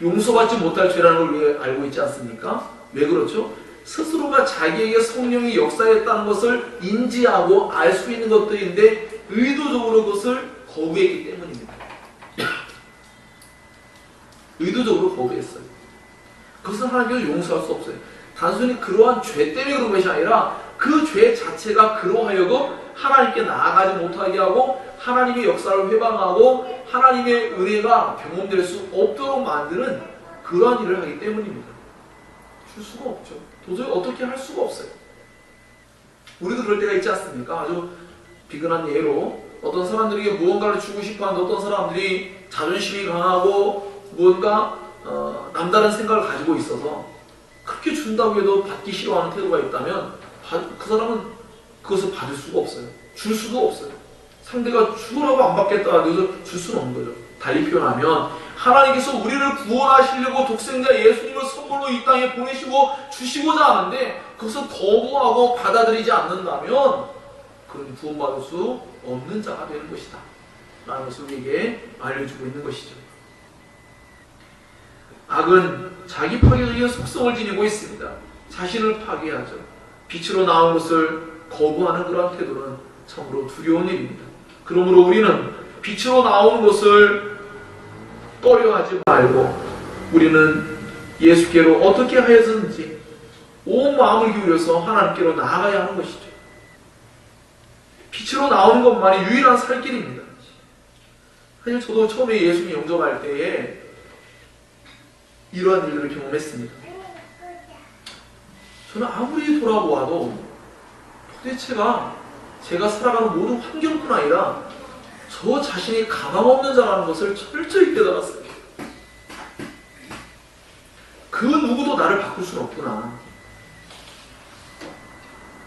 용서받지 못할 죄라는 걸 우리가 알고 있지 않습니까? 왜 그렇죠? 스스로가 자기에게 성령이 역사했다는 것을 인지하고 알 수 있는 것들인데 의도적으로 그것을 거부했기 때문입니다. 의도적으로 거부했어요. 그것은 하나님께서 용서할 수 없어요. 단순히 그러한 죄 때문에 그런 것이 아니라 그 죄 자체가 그러하여금 하나님께 나아가지 못하게 하고 하나님의 역사를 회방하고 하나님의 은혜가 경험될 수 없도록 만드는 그러한 일을 하기 때문입니다. 줄 수가 없죠. 도저히 어떻게 할 수가 없어요. 우리도 그럴 때가 있지 않습니까? 아주 비근한 예로 어떤 사람들에게 무언가를 주고 싶어하는데 어떤 사람들이 자존심이 강하고 무언가 남다른 생각을 가지고 있어서 그렇게 준다고 해도 받기 싫어하는 태도가 있다면 그 사람은 그것을 받을 수가 없어요. 줄 수도 없어요. 상대가 주라고 안 받겠다 해서 줄 수는 없는 거죠. 달리 표현하면 하나님께서 우리를 구원하시려고 독생자 예수님을 선물로 이 땅에 보내시고 주시고자 하는데 그것을 거부하고 받아들이지 않는다면 그는 구원받을 수 없는 자가 되는 것이다 라는 것을 우리에게 알려주고 있는 것이죠. 악은 자기 파괴적인 속성을 지니고 있습니다. 자신을 파괴하죠. 빛으로 나온 것을 거부하는 그러한 태도는 참으로 두려운 일입니다. 그러므로 우리는 빛으로 나오는 것을 꺼려하지 말고 우리는 예수께로 어떻게 하여든지 온 마음을 기울여서 하나님께로 나아가야 하는 것이죠. 빛으로 나오는 것만이 유일한 살 길입니다. 사실 저도 처음에 예수님 영접할 때에 이러한 일들을 경험했습니다. 저는 아무리 돌아보아도 도대체가 제가 살아가는 모든 환경뿐 아니라 저 자신이 가망 없는 자라는 것을 철저히 깨달았어요. 그 누구도 나를 바꿀 수는 없구나.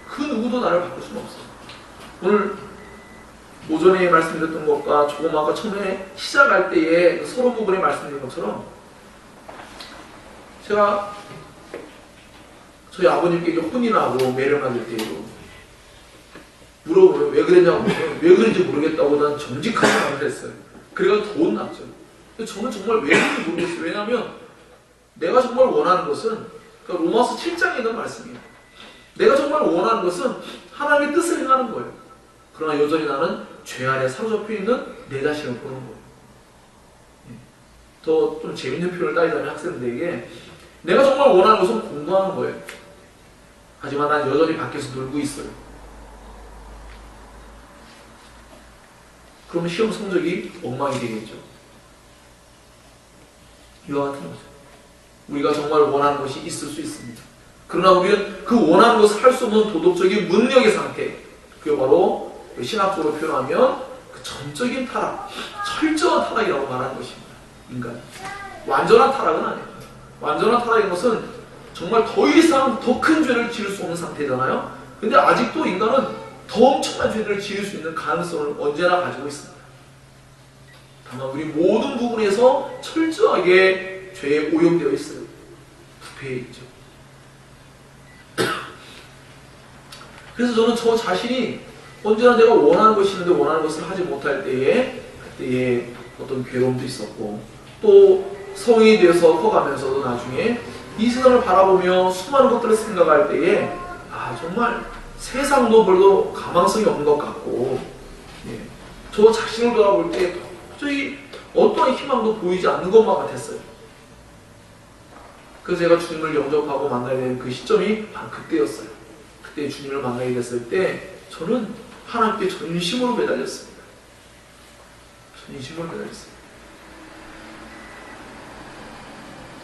그 누구도 나를 바꿀 수는 없어. 오늘 오전에 말씀드렸던 것과 조금 아까 처음에 시작할 때에 서론 부분에 말씀드린 것처럼 제가 저희 아버님께 이제 혼이 나고 매를 맞을 때에도 물어보면 왜 그랬냐고 물으면 왜 그런지 모르겠다고 난 정직하게 말을 했어요. 그래가지고 더 혼났죠. 근데 저는 정말 왜 그런지 모르겠어요. 왜냐하면 내가 정말 원하는 것은 그러니까 로마서 7장에 있는 말씀이에요. 내가 정말 원하는 것은 하나님의 뜻을 행하는 거예요. 그러나 여전히 나는 죄 아래 사로잡혀 있는 내 자신을 보는 거예요. 더 좀 재밌는 표현을 따지자면 학생들에게 내가 정말 원하는 것은 공부하는 거예요. 하지만 난 여전히 밖에서 놀고 있어요. 그러면 시험 성적이 엉망이 되겠죠. 이와 같은 거죠. 우리가 정말 원하는 것이 있을 수 있습니다. 그러나 우리는 그 원하는 것을 할 수 없는 도덕적인 무능력의 상태, 그게 바로 신학적으로 표현하면 그 전적인 타락, 철저한 타락이라고 말하는 것입니다. 인간. 완전한 타락은 아니에요. 완전한 타락인 것은 정말 더 이상 더 큰 죄를 지을 수 없는 상태잖아요. 근데 아직도 인간은 더 엄청난 죄를 지을 수 있는 가능성을 언제나 가지고 있습니다. 다만 우리 모든 부분에서 철저하게 죄에 오염되어 있어요. 부패해 있죠. 그래서 저는 저 자신이 언제나 내가 원하는 것이 있는데 원하는 것을 하지 못할 때에 그때에 어떤 괴로움도 있었고 또 성인이 되어서 커가면서도 나중에 이 세상을 바라보며 수많은 것들을 생각할 때에 정말 세상도 별로 가망성이 없는 것 같고 저 자신을 돌아볼 때 도저히 어떤 희망도 보이지 않는 것만 같았어요. 그래서 제가 주님을 영접하고 만나야 되는 그 시점이 바로 그때였어요. 그때 주님을 만나게 됐을 때 저는 하나님께 전심으로 매달렸습니다. 전심으로 매달렸어요.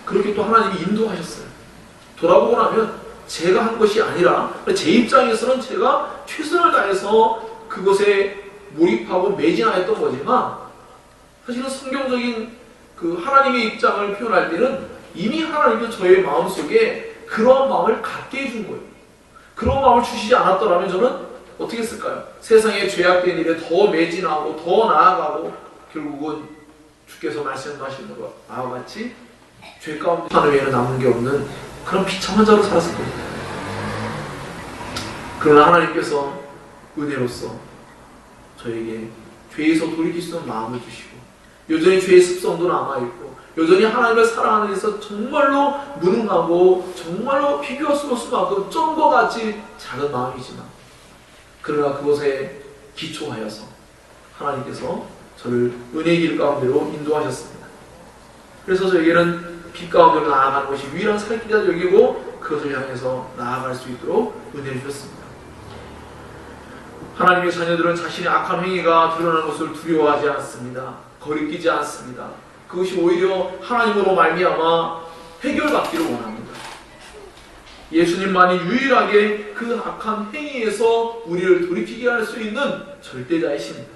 그렇게 또 하나님이 인도하셨어요. 돌아보고 나면 제가 한 것이 아니라 제 입장에서는 제가 최선을 다해서 그것에 몰입하고 매진하였던 거지만 사실은 성경적인 그 하나님의 입장을 표현할 때는 이미 하나님은 저의 마음속에 그러한 마음을 갖게 해준 거예요. 그런 마음을 주시지 않았더라면 저는 어떻게 했을까요? 세상의 죄악된 일에 더 매진하고 더 나아가고 결국은 주께서 말씀하시는 바와 같이 죄 가운데 하늘 외에는 남는 게 없는 그런 비참한 자로 살았을 겁니다. 그러나 하나님께서 은혜로서 저에게 죄에서 돌이킬 수 있는 마음을 주시고 여전히 죄의 습성도 남아있고 여전히 하나님을 사랑하는 데서 정말로 무능하고 정말로 비교할 수 없을 만큼 점과 같이 작은 마음이지만 그러나 그것에 기초하여서 하나님께서 저를 은혜의 길 가운데로 인도하셨습니다. 그래서 저에게는 빛 가운데로 나아가는 것이 유일한 살 길이라 여기고 그것을 향해서 나아갈 수 있도록 은혜를 주셨습니다. 하나님의 자녀들은 자신의 악한 행위가 드러나는 것을 두려워하지 않습니다. 거리끼지 않습니다. 그것이 오히려 하나님으로 말미암아 해결받기를 원합니다. 예수님만이 유일하게 그 악한 행위에서 우리를 돌이키게 할 수 있는 절대자이십니다.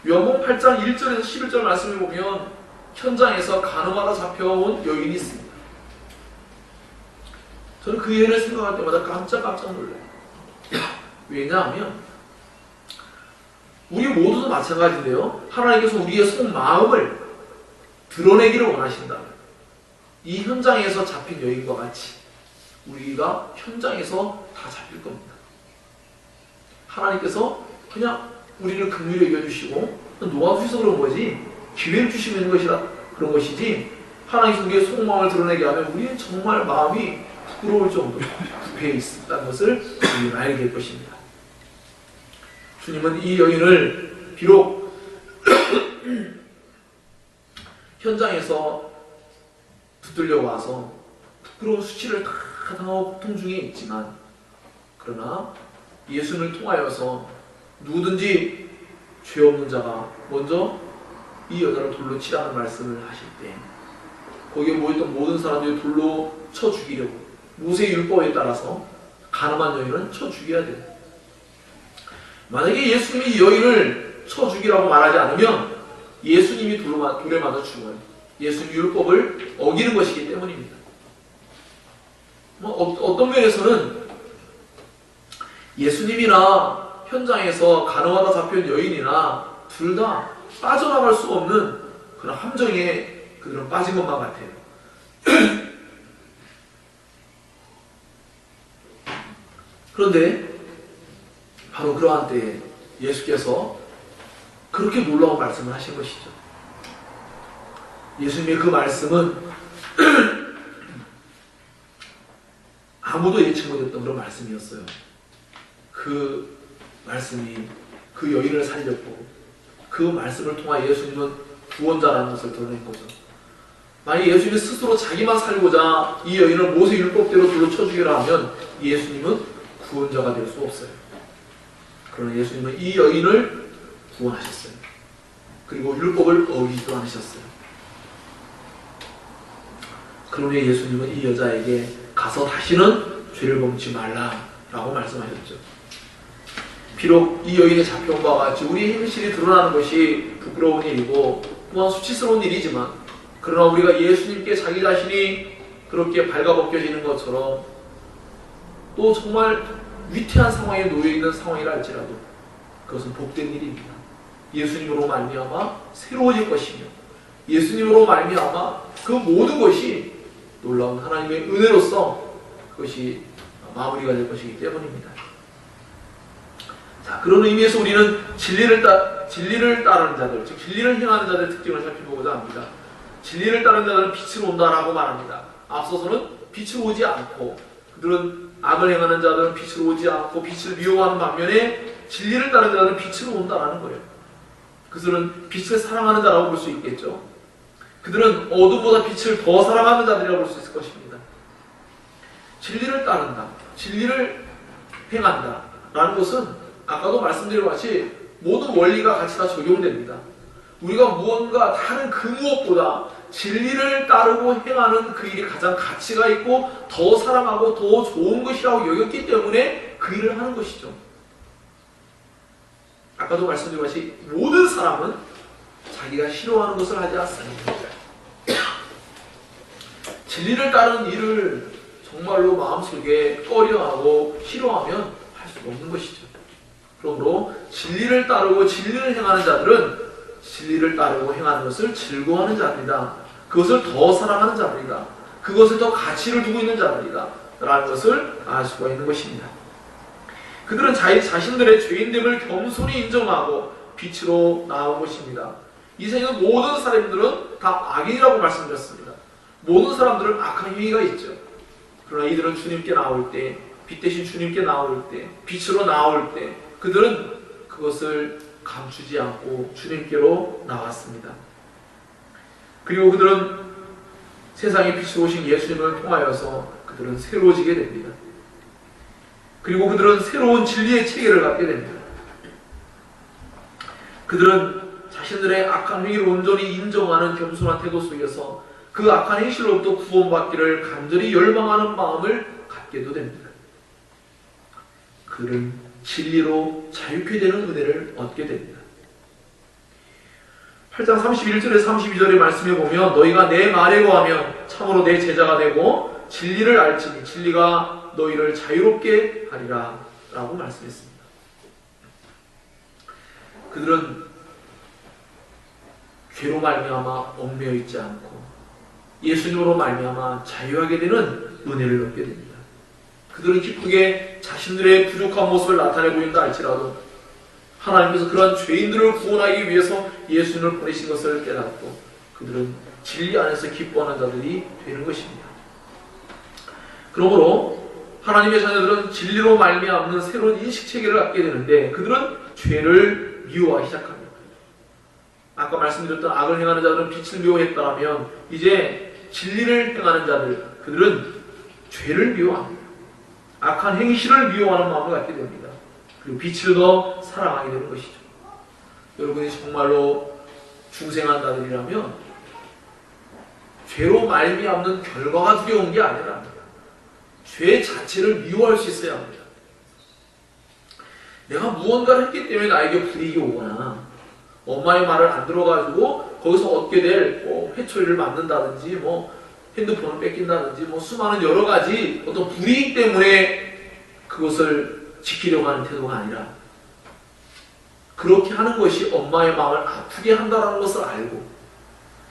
요한복음 8장 1절에서 11절 말씀을 보면 현장에서 간음하다 잡혀온 여인이 있습니다. 저는 그 예를 생각할 때마다 깜짝 놀라요. 왜냐하면 우리 모두도 마찬가지인데요. 하나님께서 우리의 속마음을 드러내기를 원하신다면 이 현장에서 잡힌 여인과 같이 우리가 현장에서 다 잡힐 겁니다. 하나님께서 그냥 우리를 긍휼히 여겨주시고 놓아주셔서 그런 거지 기회를 주시면 것이라 그런 것이지 하나님께서 우리의 속마음을 드러내게 하면 우리는 정말 마음이 부끄러울 정도로 부패해 있다는 것을 우리는 알게 될 것입니다. 주님은 이 여인을 비록 현장에서 붙들려 와서 부끄러운 수치를 다 당하고 고통 중에 있지만 그러나 예수님을 통하여서 누구든지 죄 없는 자가 먼저 이 여자를 돌로 치라는 말씀을 하실 때 거기에 모였던 모든 사람들이 돌로 쳐 죽이려고 모세의 율법에 따라서 가늠한 여인은 쳐 죽여야 돼요. 만약에 예수님이 이 여인을 쳐 죽이라고 말하지 않으면 예수님이 돌에 맞아 죽어요. 예수님 율법을 어기는 것이기 때문입니다. 어떤 면에서는 예수님이나 현장에서 간음하다 잡혀온 여인이나 둘 다 빠져나갈 수 없는 그런 함정에 그들은 빠진 것만 같아요. 그런데 바로 그러한 때에 예수께서 그렇게 놀라운 말씀을 하신 것이죠. 예수님의 그 말씀은 아무도 예측 못했던 그런 말씀이었어요. 그 말씀이 그 여인을 살렸고 그 말씀을 통하여 예수님은 구원자라는 것을 드러낸 거죠. 만약 예수님이 스스로 자기만 살고자 이 여인을 모세 율법대로 돌로 쳐 죽이라 하면 예수님은 구원자가 될 수 없어요. 그러나 예수님은 이 여인을 구원하셨어요. 그리고 율법을 어기지도 않으셨어요. 그러니 예수님은 이 여자에게 가서 다시는 죄를 범치 말라라고 말씀하셨죠. 비록 이 여인의 잡혀온 바와 같이 우리 행실이 드러나는 것이 부끄러운 일이고 또한 수치스러운 일이지만, 그러나 우리가 예수님께 자기 자신이 그렇게 발가벗겨지는 것처럼 또 정말 위태한 상황에 놓여있는 상황이라 할지라도 그것은 복된 일입니다. 예수님으로 말미암아 새로워질 것이며 예수님으로 말미암아 그 모든 것이 놀라운 하나님의 은혜로서 그것이 마무리가 될 것이기 때문입니다. 자, 그런 의미에서 우리는 진리를 따르는 자들, 즉 진리를 행하는 자들의 특징을 살펴보고자 합니다. 진리를 따르는 자들은 빛으로 온다라고 말합니다. 앞서서는 빛으로 오지 않고, 그들은 악을 행하는 자들은 빛으로 오지 않고 빛을 미워하는 반면에 진리를 따르는 자들은 빛으로 온다라는 거예요. 그들은 빛을 사랑하는 자라고 볼 수 있겠죠. 그들은 어둠보다 빛을 더 사랑하는 자들이라고 볼 수 있을 것입니다. 진리를 따른다, 진리를 행한다 라는 것은 아까도 말씀드린 것 같이 모든 원리가 같이 다 적용됩니다. 우리가 무언가 다른 그 무엇보다 진리를 따르고 행하는 그 일이 가장 가치가 있고 더 사랑하고 더 좋은 것이라고 여겼기 때문에 그 일을 하는 것이죠. 아까도 말씀드린 것이 모든 사람은 자기가 싫어하는 것을 하지 않습니다. 진리를 따르는 일을 정말로 마음속에 꺼려하고 싫어하면 할 수 없는 것이죠. 그러므로 진리를 따르고 진리를 행하는 자들은 진리를 따르고 행하는 것을 즐거워하는 자들이다. 그것을 더 사랑하는 자들이다. 그것을 더 가치를 두고 있는 자들이다 라는 것을 알 수가 있는 것입니다. 그들은 자신들의 죄인됨을 겸손히 인정하고 빛으로 나온 것입니다. 이 세상의 모든 사람들은 다 악인이라고 말씀드렸습니다. 모든 사람들은 악한 행위가 있죠. 그러나 이들은 주님께 나올 때, 빛 대신 주님께 나올 때, 빛으로 나올 때 그들은 그것을 감추지 않고 주님께로 나왔습니다. 그리고 그들은 세상에 빛으로 오신 예수님을 통하여서 그들은 새로워지게 됩니다. 그리고 그들은 새로운 진리의 체계를 갖게 됩니다. 그들은 자신들의 악한 행위를 온전히 인정하는 겸손한 태도 속에서 그 악한 행실로부터 구원받기를 간절히 열망하는 마음을 갖게도 됩니다. 그들은 진리로 자유케 되는 은혜를 얻게 됩니다. 8장 31절에서 32절의 말씀에 보면 너희가 내 말에 거하면 참으로 내 제자가 되고 진리를 알지니 진리가 너희를 자유롭게 하리라 라고 말씀했습니다. 그들은 죄로 말미암아 얽매여 있지 않고 예수님으로 말미암아 자유하게 되는 은혜를 얻게 됩니다. 그들은 기쁘게 자신들의 부족한 모습을 나타내고 있다 할지라도 하나님께서 그러한 죄인들을 구원하기 위해서 예수님을 보내신 것을 깨닫고 그들은 진리 안에서 기뻐하는 자들이 되는 것입니다. 그러므로 하나님의 자녀들은 진리로 말미암는 새로운 인식체계를 갖게 되는데 그들은 죄를 미워하기 시작합니다. 아까 말씀드렸던 악을 행하는 자들은 빛을 미워했다면 이제 진리를 행하는 자들, 그들은 죄를 미워합니다. 악한 행실을 미워하는 마음을 갖게 됩니다. 그리고 빛을 더 사랑하게 되는 것이죠. 여러분이 정말로 중생한 자들이라면 죄로 말미암는 결과가 두려운 게 아니라 죄 자체를 미워할 수 있어야 합니다. 내가 무언가를 했기 때문에 나에게 불이익이 오거나 엄마의 말을 안 들어가지고 거기서 얻게 될 회초리를 맞는다든지 핸드폰을 뺏긴다든지 수많은 여러 가지 어떤 불이익 때문에 그것을 지키려고 하는 태도가 아니라 그렇게 하는 것이 엄마의 마음을 아프게 한다는 것을 알고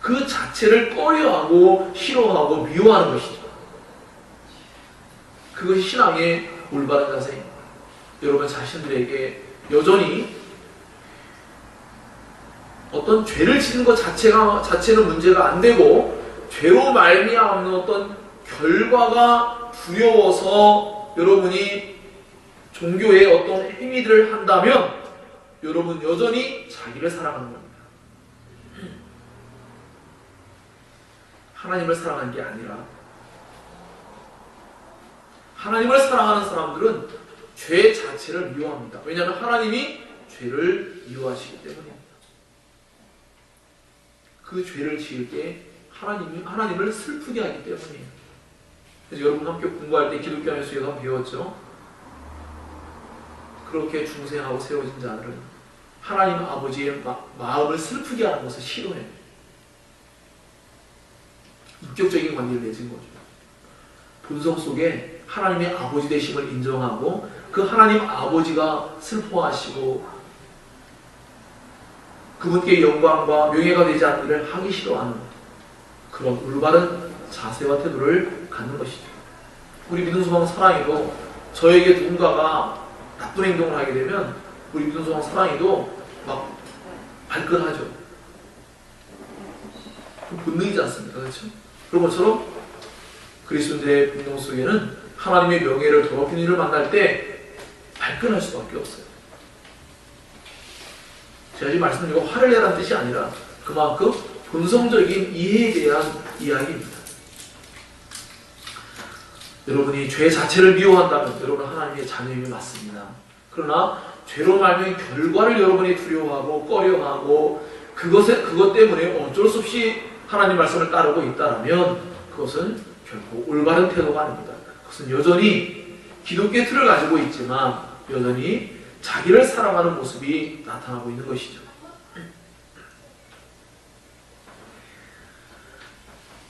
그 자체를 꺼려하고 싫어하고 미워하는 것이죠. 그것이 신앙의 올바른 자세입니다. 여러분 자신들에게 여전히 어떤 죄를 짓는 것 자체는 문제가 안 되고 죄로 말미암는 어떤 결과가 두려워서 여러분이 종교의 어떤 행위들을 한다면 여러분 여전히 자기를 사랑하는 겁니다. 하나님을 사랑하는 게 아니라 하나님을 사랑하는 사람들은 죄 자체를 미워합니다. 왜냐하면 하나님이 죄를 미워하시기 때문입니다. 그 죄를 지을 때 하나님을 슬프게 하기 때문이에요. 그래서 여러분 함께 공부할 때 기독교 안에서 배웠죠. 그렇게 중생하고 세워진 자들은 하나님 아버지의 마음을 슬프게 하는 것을 싫어해요. 인격적인 관계를 맺은 거죠. 본성 속에 하나님의 아버지 되심을 인정하고 그 하나님 아버지가 슬퍼하시고 그분께 영광과 명예가 되지 않는 일을 하기 싫어하는 그런 올바른 자세와 태도를 갖는 것이죠. 우리 믿음 소망 사랑이도 저에게 누군가가 나쁜 행동을 하게 되면 우리 믿음 소망 사랑이도 막 발끈하죠. 본능이지 않습니까? 그렇죠? 그런 것처럼 그리스도인들의 본능 속에는 하나님의 명예를 더럽히는 일을 만날 때 발끈할 수밖에 없어요. 제가 지금 말씀드린 거 화를 내라는 뜻이 아니라 그만큼 본성적인 이해에 대한 이야기입니다. 여러분이 죄 자체를 미워한다면 여러분은 하나님의 자녀임이 맞습니다. 그러나 죄로 말미암은 결과를 여러분이 두려워하고 꺼려하고 그것 때문에 어쩔 수 없이 하나님 말씀을 따르고 있다면 그것은 결코 올바른 태도가 아닙니다. 그것은 여전히 기독교의 틀을 가지고 있지만 여전히 자기를 사랑하는 모습이 나타나고 있는 것이죠.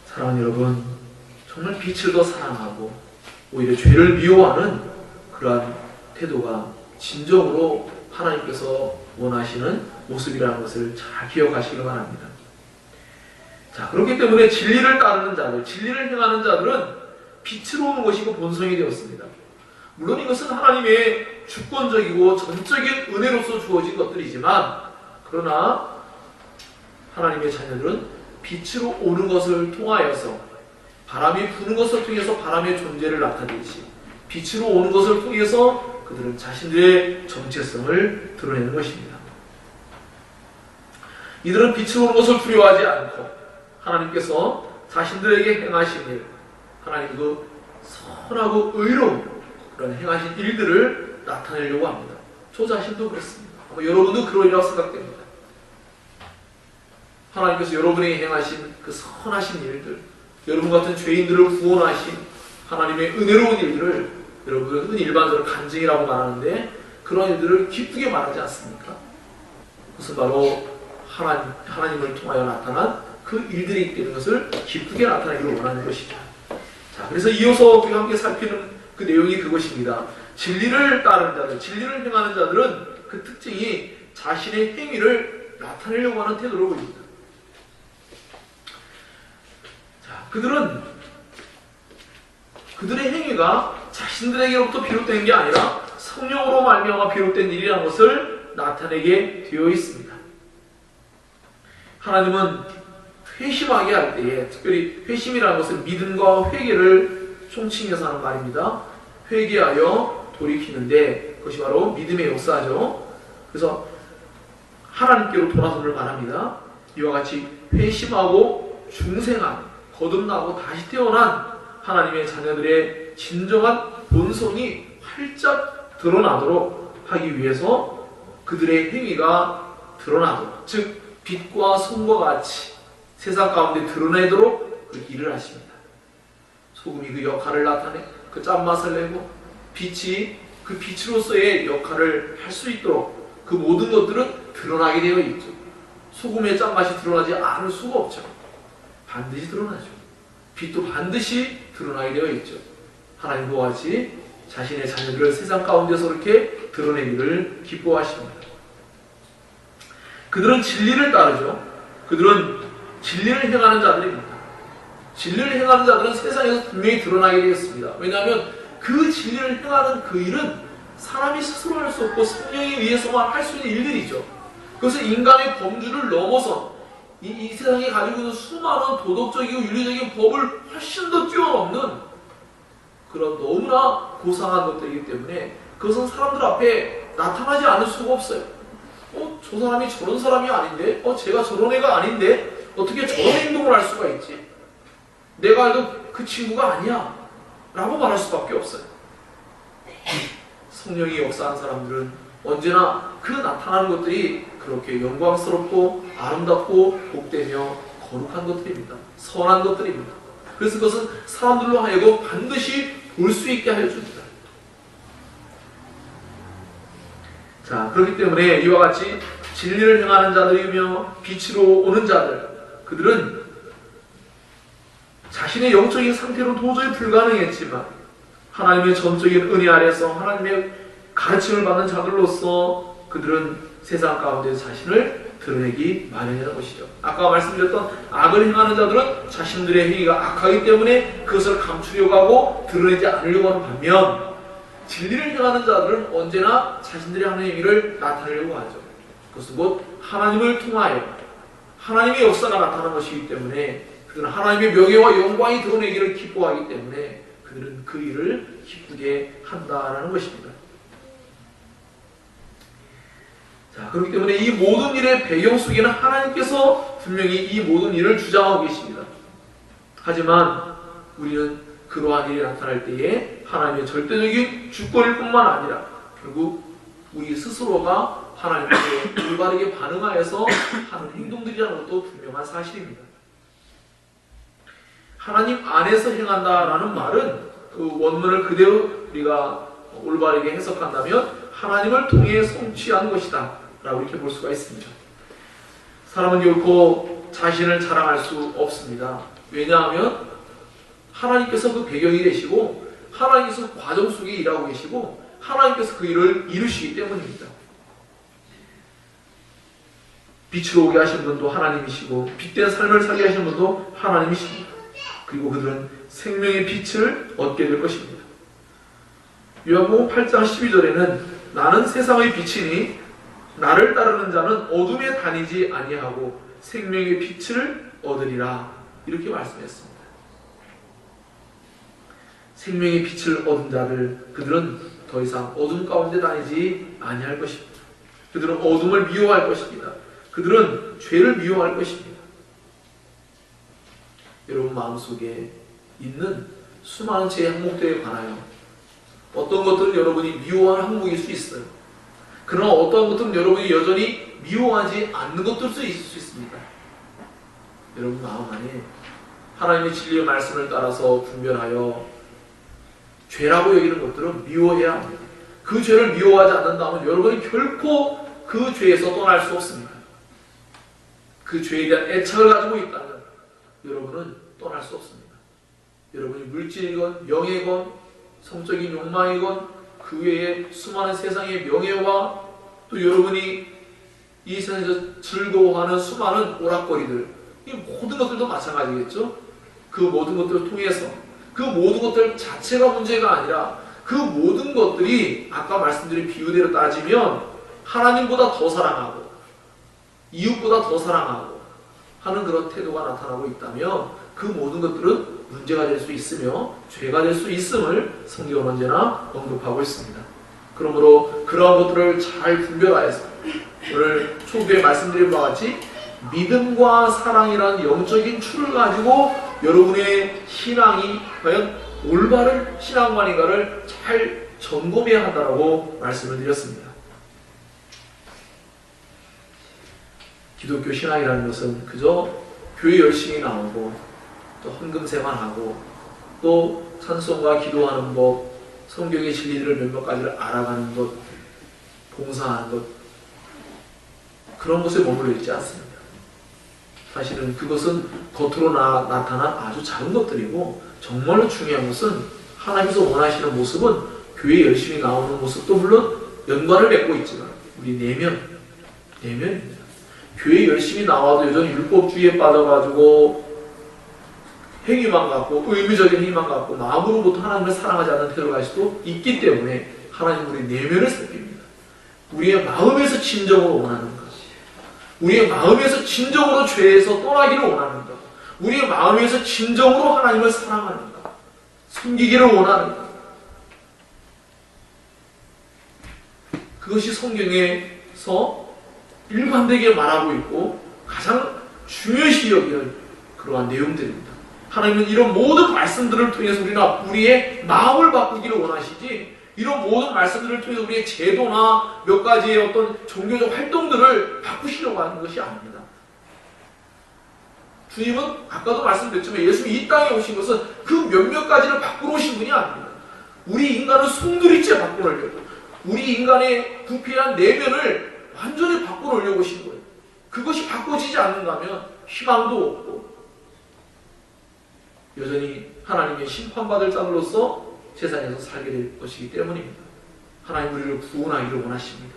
사랑하는 여러분, 정말 빛을 더 사랑하고 오히려 죄를 미워하는 그러한 태도가 진정으로 하나님께서 원하시는 모습이라는 것을 잘 기억하시기 바랍니다. 자, 그렇기 때문에 진리를 따르는 자들, 진리를 행하는 자들은 빛으로 오는 것이 그 본성이 되었습니다. 물론 이것은 하나님의 주권적이고 전적인 은혜로서 주어진 것들이지만 그러나 하나님의 자녀들은 빛으로 오는 것을 통하여서 바람이 부는 것을 통해서 바람의 존재를 나타내듯이 빛으로 오는 것을 통해서 그들은 자신들의 정체성을 드러내는 것입니다. 이들은 빛으로 오는 것을 두려워하지 않고 하나님께서 자신들에게 행하신 일, 하나님 그 선하고 의로운 그런 행하신 일들을 나타내려고 합니다. 저 자신도 그렇습니다. 아마 여러분도 그러리라고 생각됩니다. 하나님께서 여러분이 행하신 그 선하신 일들, 여러분 같은 죄인들을 구원하신 하나님의 은혜로운 일들을 여러분은 일반적으로 간증이라고 말하는데 그런 일들을 기쁘게 말하지 않습니까? 그것은 바로 하나님을 통하여 나타난 그 일들이 있다는 것을 기쁘게 나타내기를 원하는 것이죠. 자, 그래서 이어서 우리가 함께 살피는 그 내용이 그것입니다. 진리를 따르는 자들, 진리를 행하는 자들은 그 특징이 자신의 행위를 나타내려고 하는 태도를 보입니다. 자, 그들의 행위가 자신들에게로부터 비롯된 게 아니라 성령으로 말미암아 비롯된 일이라는 것을 나타내게 되어 있습니다. 하나님은 회심하게 할 때에, 특별히 회심이라는 것은 믿음과 회개를 총칭해서 하는 말입니다. 회개하여 돌이키는데 그것이 바로 믿음의 역사죠. 그래서 하나님께로 돌아서를 말합니다. 이와 같이 회심하고 중생한, 거듭나고 다시 태어난 하나님의 자녀들의 진정한 본성이 활짝 드러나도록 하기 위해서 그들의 행위가 드러나도록, 즉 빛과 손과 같이 세상 가운데 드러내도록 그 일을 하십니다. 소금이 그 역할을 나타내 그 짠맛을 내고 빛이 그 빛으로서의 역할을 할 수 있도록 그 모든 것들은 드러나게 되어 있죠. 소금의 짠맛이 드러나지 않을 수가 없죠. 반드시 드러나죠. 빛도 반드시 드러나게 되어 있죠. 하나님과 같이 자신의 자녀들을 세상 가운데서 그렇게 드러내기를 기뻐하십니다. 그들은 진리를 따르죠. 그들은 진리를 행하는 자들입니다. 진리를 행하는 자들은 세상에서 분명히 드러나게 되겠습니다. 왜냐하면 그 진리를 행하는 그 일은 사람이 스스로 할 수 없고 성령에 의해서만 할 수 있는 일들이죠. 그것은 인간의 범주를 넘어선 이 세상에 가지고 있는 수많은 도덕적이고 윤리적인 법을 훨씬 더 뛰어넘는 그런 너무나 고상한 것들이기 때문에 그것은 사람들 앞에 나타나지 않을 수가 없어요. 저 사람이 저런 사람이 아닌데? 제가 저런 애가 아닌데? 어떻게 저런 행동을 할 수가 있지? 내가 알던 그 친구가 아니야 라고 말할 수밖에 없어요. 성령이 역사한 사람들은 언제나 그 나타나는 것들이 그렇게 영광스럽고 아름답고 복되며 거룩한 것들입니다. 선한 것들입니다. 그래서 그것은 사람들로 하여금 반드시 볼 수 있게 하여 줍니다. 자, 그렇기 때문에 이와 같이 진리를 행하는 자들이며 빛으로 오는 자들, 그들은 자신의 영적인 상태로 도저히 불가능했지만 하나님의 전적인 은혜 아래서 하나님의 가르침을 받는 자들로서 그들은 세상 가운데 자신을 드러내기 마련이라는 것이죠. 아까 말씀드렸던 악을 행하는 자들은 자신들의 행위가 악하기 때문에 그것을 감추려고 하고 드러내지 않으려고 하는 반면 진리를 행하는 자들은 언제나 자신들이 하는 행위를 나타내려고 하죠. 그것은 곧 하나님을 통하여 하나님의 역사가 나타나는 것이기 때문에 그들은 하나님의 명예와 영광이 드러내기를 기뻐하기 때문에 그들은 그 일을 기쁘게 한다라는 것입니다. 자, 그렇기 때문에 이 모든 일의 배경 속에는 하나님께서 분명히 이 모든 일을 주장하고 계십니다. 하지만 우리는 그러한 일이 나타날 때에 하나님의 절대적인 주권일 뿐만 아니라 결국 우리 스스로가 하나님께 올바르게 반응하여서 하는 행동들이라는 것도 분명한 사실입니다. 하나님 안에서 행한다라는 말은 그 원문을 그대로 우리가 올바르게 해석한다면 하나님을 통해 성취한 것이다 라고 이렇게 볼 수가 있습니다. 사람은 결코 자신을 자랑할 수 없습니다. 왜냐하면 하나님께서 그 배경이 되시고 하나님께서 과정 속에 일하고 계시고 하나님께서 그 일을 이루시기 때문입니다. 빛으로 오게 하신 분도 하나님이시고 빛된 삶을 살게 하신 분도 하나님이십니다. 그리고 그들은 생명의 빛을 얻게 될 것입니다. 요한복음 8장 12절에는 나는 세상의 빛이니 나를 따르는 자는 어둠에 다니지 아니하고 생명의 빛을 얻으리라 이렇게 말씀했습니다. 생명의 빛을 얻은 자들 그들은 더 이상 어둠 가운데 다니지 아니할 것입니다. 그들은 어둠을 미워할 것입니다. 그들은 죄를 미워할 것입니다. 여러분 마음속에 있는 수많은 죄의 항목들에 관하여 어떤 것들은 여러분이 미워하는 항목일 수 있어요. 그러나 어떤 것들은 여러분이 여전히 미워하지 않는 것들도 있을 수 있습니다. 여러분 마음 안에 하나님의 진리의 말씀을 따라서 분별하여 죄라고 여기는 것들은 미워해야 합니다. 그 죄를 미워하지 않는다면 여러분이 결코 그 죄에서 떠날 수 없습니다. 그 죄에 대한 애착을 가지고 있다면 여러분은 떠날 수 없습니다. 여러분이 물질이건 명예건 성적인 욕망이건 그 외에 수많은 세상의 명예와 또 여러분이 이 세상에서 즐거워하는 수많은 오락거리들 이 모든 것들도 마찬가지겠죠. 그 모든 것들을 통해서 그 모든 것들 자체가 문제가 아니라 그 모든 것들이 아까 말씀드린 비유대로 따지면 하나님보다 더 사랑하고 이웃보다 더 사랑하고 하는 그런 태도가 나타나고 있다면 그 모든 것들은 문제가 될 수 있으며 죄가 될 수 있음을 성경은 언제나 언급하고 있습니다. 그러므로 그러한 것들을 잘 분별하여서 오늘 초기에 말씀드린 바와 같이 믿음과 사랑이라는 영적인 줄을 가지고 여러분의 신앙이 과연 올바른 신앙관인가를 잘 점검해야 한다고 말씀을 드렸습니다. 기독교 신앙이라는 것은 그저 교회 열심히 나오고 또 헌금세만 하고 또 찬송과 기도하는 법, 성경의 진리들을 몇몇 가지를 알아가는 것, 봉사하는 것 그런 것에 머물러 있지 않습니다. 사실은 그것은 겉으로 나타난 아주 작은 것들이고 정말로 중요한 것은 하나님께서 원하시는 모습은 교회에 열심히 나오는 모습도 물론 연관을 맺고 있지만 우리 내면입니다. 교회 열심히 나와도 여전히 율법주의에 빠져가지고 행위만 갖고 의무적인 행위만 갖고 마음으로부터 하나님을 사랑하지 않는 태도를 갈 수도 있기 때문에 하나님 우리 내면을 살핍니다. 우리의 마음에서 진정으로 원하는가? 우리의 마음에서 진정으로 죄에서 떠나기를 원하는가? 우리의 마음에서 진정으로 하나님을 사랑하는가? 섬기기를 원하는가? 그것이 성경에서 일관되게 말하고 있고 가장 중요시 여기는 그러한 내용들입니다. 하나님은 이런 모든 말씀들을 통해서 우리의 마음을 바꾸기를 원하시지, 이런 모든 말씀들을 통해서 우리의 제도나 몇 가지의 어떤 종교적 활동들을 바꾸시려고 하는 것이 아닙니다. 주님은 아까도 말씀드렸지만 예수님이 이 땅에 오신 것은 그 몇몇 가지를 바꾸러 오신 분이 아닙니다. 우리 인간을 송두리째 바꾸려고, 우리 인간의 부패한 내면을 완전히 바꾸려고 오신 거예요. 그것이 바꿔지지 않는다면 희망도 없고 여전히 하나님의 심판받을 자들로서 세상에서 살게 될 것이기 때문입니다. 하나님 우리를 구원하기를 원하십니다.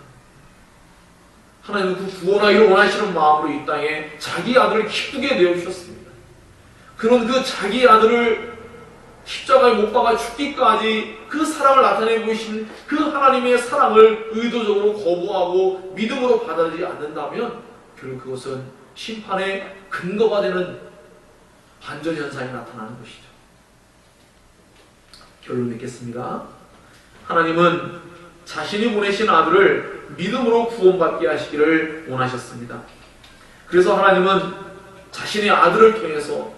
하나님은 그 구원하기를 원하시는 마음으로 이 땅에 자기 아들을 기쁘게 내어주셨습니다. 그런 그 자기 아들을 십자가에 못 박아 죽기까지 그 사랑을 나타내 보이신 그 하나님의 사랑을 의도적으로 거부하고 믿음으로 받아들이지 않는다면 결국 그것은 심판의 근거가 되는 반전 현상이 나타나는 것이죠. 결론 맺겠습니다. 하나님은 자신이 보내신 아들을 믿음으로 구원받게 하시기를 원하셨습니다. 그래서 하나님은 자신의 아들을 통해서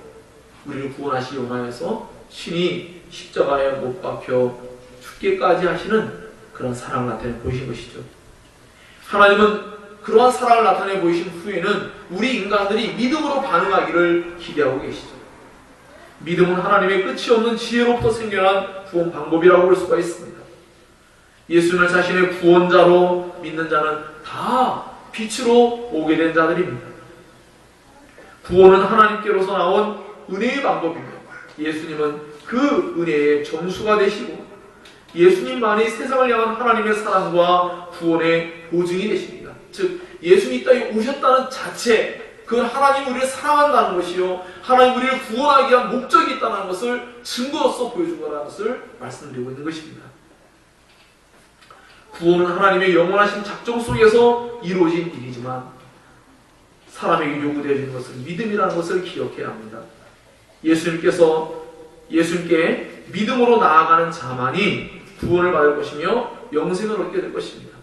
우리를 구원하시기 원하여서 신이 십자가에 못 박혀 죽기까지 하시는 그런 사랑을 나타내 보이신 것이죠. 하나님은 그러한 사랑을 나타내 보이신 후에는 우리 인간들이 믿음으로 반응하기를 기대하고 계시죠. 믿음은 하나님의 끝이 없는 지혜로부터 생겨난 구원 방법이라고 볼 수가 있습니다. 예수님을 자신의 구원자로 믿는 자는 다 빛으로 오게 된 자들입니다. 구원은 하나님께로서 나온 은혜의 방법이며 예수님은 그 은혜의 정수가 되시고 예수님만이 세상을 향한 하나님의 사랑과 구원의 보증이 되십니다. 즉 예수님이 이 땅에 오셨다는 자체, 그건 하나님 우리를 사랑한다는 것이요 하나님 우리를 구원하기 위한 목적이 있다는 것을 증거로서 보여준 거라는 것을 말씀드리고 있는 것입니다. 구원은 하나님의 영원하신 작정 속에서 이루어진 일이지만 사람에게 요구되어지는 것은 믿음이라는 것을 기억해야 합니다. 예수님께 믿음으로 나아가는 자만이 구원을 받을 것이며 영생을 얻게 될 것입니다.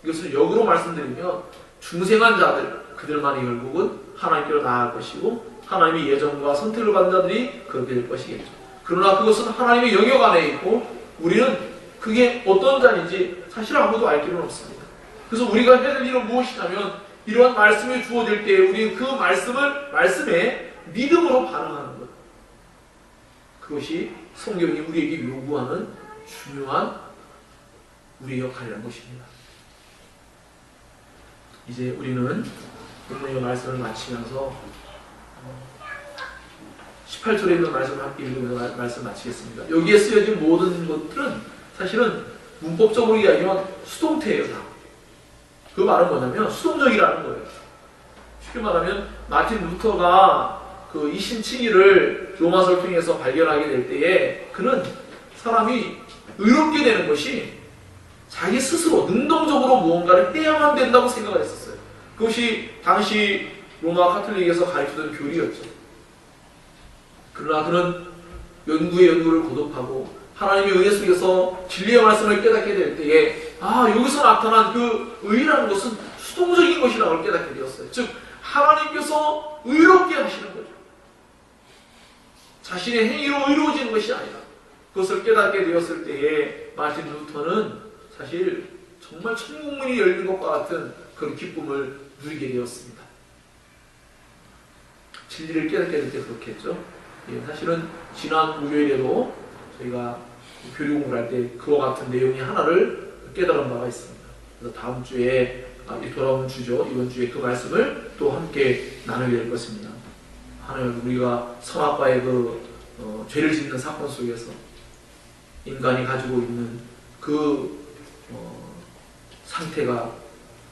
이것을 역으로 말씀드리면 중생한 자들, 그들만이 결국은 하나님께로 나아갈 것이고 하나님의 예정과 선택을 받은 자들이 그렇게 될 것이겠죠. 그러나 그것은 하나님의 영역 안에 있고 우리는 그게 어떤 자인지 사실 아무도 알 길은 없습니다. 그래서 우리가 해야 될 일은 무엇이냐면 이러한 말씀이 주어질 때 우리는 그 말씀에 믿음으로 반응하는 것. 그것이 성경이 우리에게 요구하는 중요한 우리의 역할이라는 것입니다. 이제 우리는 오늘의 말씀을 마치면서 18절에 있는 말씀을 함께 읽으면서 말씀 마치겠습니다. 여기에 쓰여진 모든 것들은 사실은 문법적으로 이야기하면 수동태예요. 다. 그 말은 뭐냐면 수동적이라는 거예요. 쉽게 말하면 마틴 루터가 그 이신칭의를 로마서를 통해서 발견하게 될 때에 그는 사람이 의롭게 되는 것이 자기 스스로 능동적으로 무언가를 해야만 된다고 생각을 했었어요. 그것이 당시 로마 카톨릭에서 가르치던 교리였죠. 그러나 그는 연구에 연구를 거듭하고 하나님의 은혜 속에서 진리의 말씀을 깨닫게 될 때에 여기서 나타난 그 의라는 것은 수동적인 것이라는 걸 깨닫게 되었어요. 즉 하나님께서 의롭게 하시는 거죠. 자신의 행위로 의로워지는 것이 아니라 그것을 깨닫게 되었을 때에 마틴 루터는 사실 정말 천국문이 열린 것과 같은 그런 기쁨을 누리게 되었습니다. 진리를 깨닫게 될 때 그렇게 했죠. 사실은 지난 목요일에도 저희가 교리 공부를 할 때 그와 같은 내용이 하나를 깨달은 바가 있습니다. 그래서 다음 주에 돌아온 주죠. 이번 주에 그 말씀을 또 함께 나누게 될 것입니다. 하나님 우리가 선악과의 죄를 짓는 사건 속에서 인간이 가지고 있는 그 상태가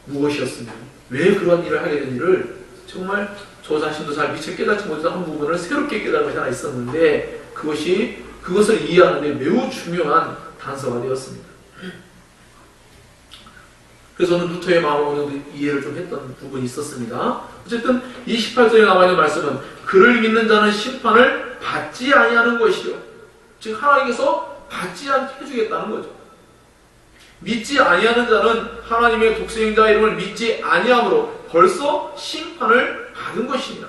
무엇이었으며 왜 그런 일을 하게 된지를 정말 저 자신도 잘 미처 깨닫지 못했던 한 부분을 새롭게 깨달은 것이 하나 있었는데 그것을 이해하는 데 매우 중요한 단서가 되었습니다. 그래서 저는 루터의 마음을 어느 정도 이해를 좀 했던 부분이 있었습니다. 어쨌든 28절에 나와 있는 말씀은 그를 믿는 자는 심판을 받지 아니하는 것이요. 즉 하나님께서 받지 않게 해주겠다는 거죠. 믿지 아니하는 자는 하나님의 독생자 이름을 믿지 아니함으로 벌써 심판을 받은 것입니다.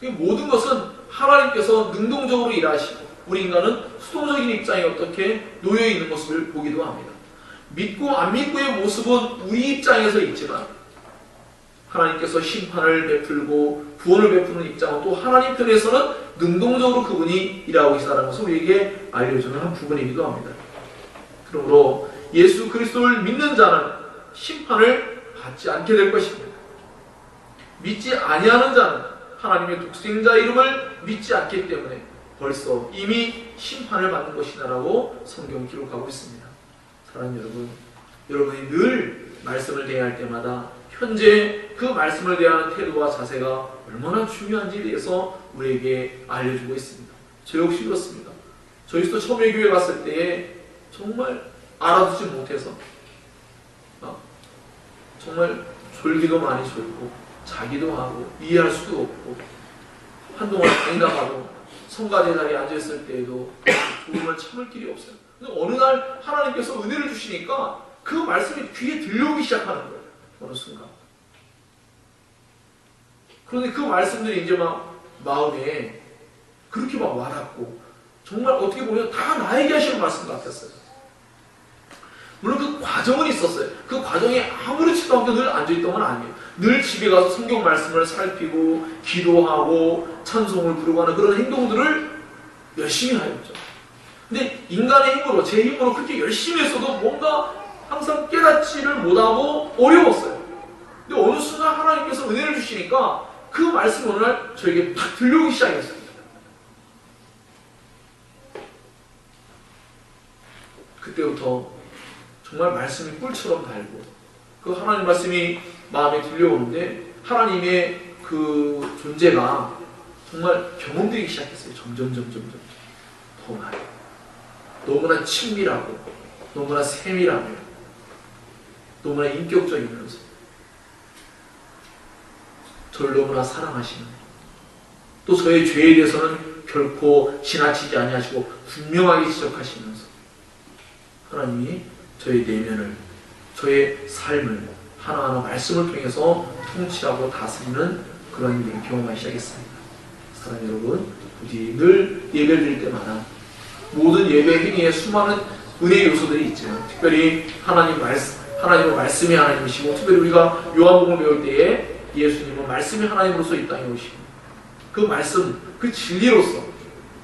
모든 것은 하나님께서 능동적으로 일하시고 우리 인간은 수동적인 입장에 어떻게 놓여 있는 모습을 보기도 합니다. 믿고 안 믿고의 모습은 우리 입장에서 있지만 하나님께서 심판을 베풀고 구원을 베푸는 입장은 또 하나님 편에서는 능동적으로 그분이 일하고 계시다는 것을 우리에게 알려주는 한 부분이기도 합니다. 그러므로 예수 그리스도를 믿는 자는 심판을 받지 않게 될 것입니다. 믿지 아니하는 자는 하나님의 독생자 이름을 믿지 않기 때문에 벌써 이미 심판을 받는 것이다라고 성경이 기록하고 있습니다. 사랑하는 여러분, 여러분이 늘 말씀을 대할 때마다 현재 그 말씀을 대하는 태도와 자세가 얼마나 중요한지에 대해서 우리에게 알려주고 있습니다. 저 역시 그렇습니다. 저희도 처음에 교회 갔을 때에 정말 알아듣지 못해서 정말 졸기도 많이 졸고 자기도 하고 이해할 수도 없고 한동안 다니다가도 성가대 자리에 앉아있을 때에도 조금을 참을 길이 없어요. 근데 어느 날 하나님께서 은혜를 주시니까 그 말씀이 귀에 들려오기 시작하는 거예요. 어느 순간. 그런데 그 말씀들이 이제 막 마음에 그렇게 막 와닿고 정말 어떻게 보면 다 나에게 하시는 말씀 같았어요. 물론 그 과정은 있었어요. 그 과정에 아무렇지도 않게 늘 앉아있던 건 아니에요. 늘 집에 가서 성경 말씀을 살피고 기도하고 찬송을 부르고 하는 그런 행동들을 열심히 하였죠. 근데 인간의 힘으로, 제 힘으로 그렇게 열심히 했어도 뭔가 항상 깨닫지를 못하고 어려웠어요. 근데 어느 순간 하나님께서 은혜를 주시니까 그 말씀이 어느 날 저에게 팍 들려오기 시작했어요. 그때부터 정말 말씀이 꿀처럼 달고 그 하나님 말씀이 마음에 들려오는데 하나님의 그 존재가 정말 경험되기 시작했어요. 점점 더 많이. 너무나 친밀하고 너무나 세밀하며 너무나 인격적이면서 저를 너무나 사랑하시는 또 저의 죄에 대해서는 결코 지나치지 아니하시고 분명하게 지적하시면서 하나님이 저의 내면을 저의 삶을 하나하나 말씀을 통해서 통치하고 다스리는 그런 일을 경험하기 시작했습니다. 사랑하는 여러분, 우리 늘 예배를 드릴 때마다 모든 예배 행위에 수많은 은혜의 요소들이 있죠. 특별히 하나님의 말씀이 하나님이시고 특별히 우리가 요한복음을 배울 때에 예수님은 말씀이 하나님으로서 이 땅에 오시고 그 말씀, 그 진리로서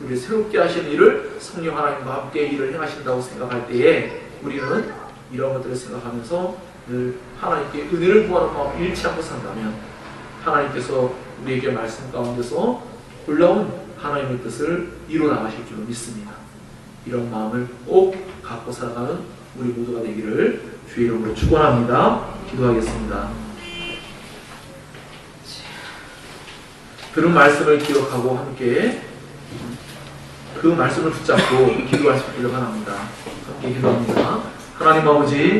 우리를 새롭게 하시는 일을 성령 하나님과 함께 일을 행하신다고 생각할 때에 우리는 이런 것들을 생각하면서 늘 하나님께 은혜를 구하는 마음을 잃지 않고 산다면 하나님께서 우리에게 말씀 가운데서 놀라운 하나님의 뜻을 이루어 나가실 줄 믿습니다. 이런 마음을 꼭 갖고 살아가는 우리 모두가 되기를 주의 이름으로 축원합니다. 기도하겠습니다. 들은 말씀을 기억하고 함께 그 말씀을 붙잡고 기도할 수 있기를 바랍니다. 함께 기도합니다. 하나님 아버지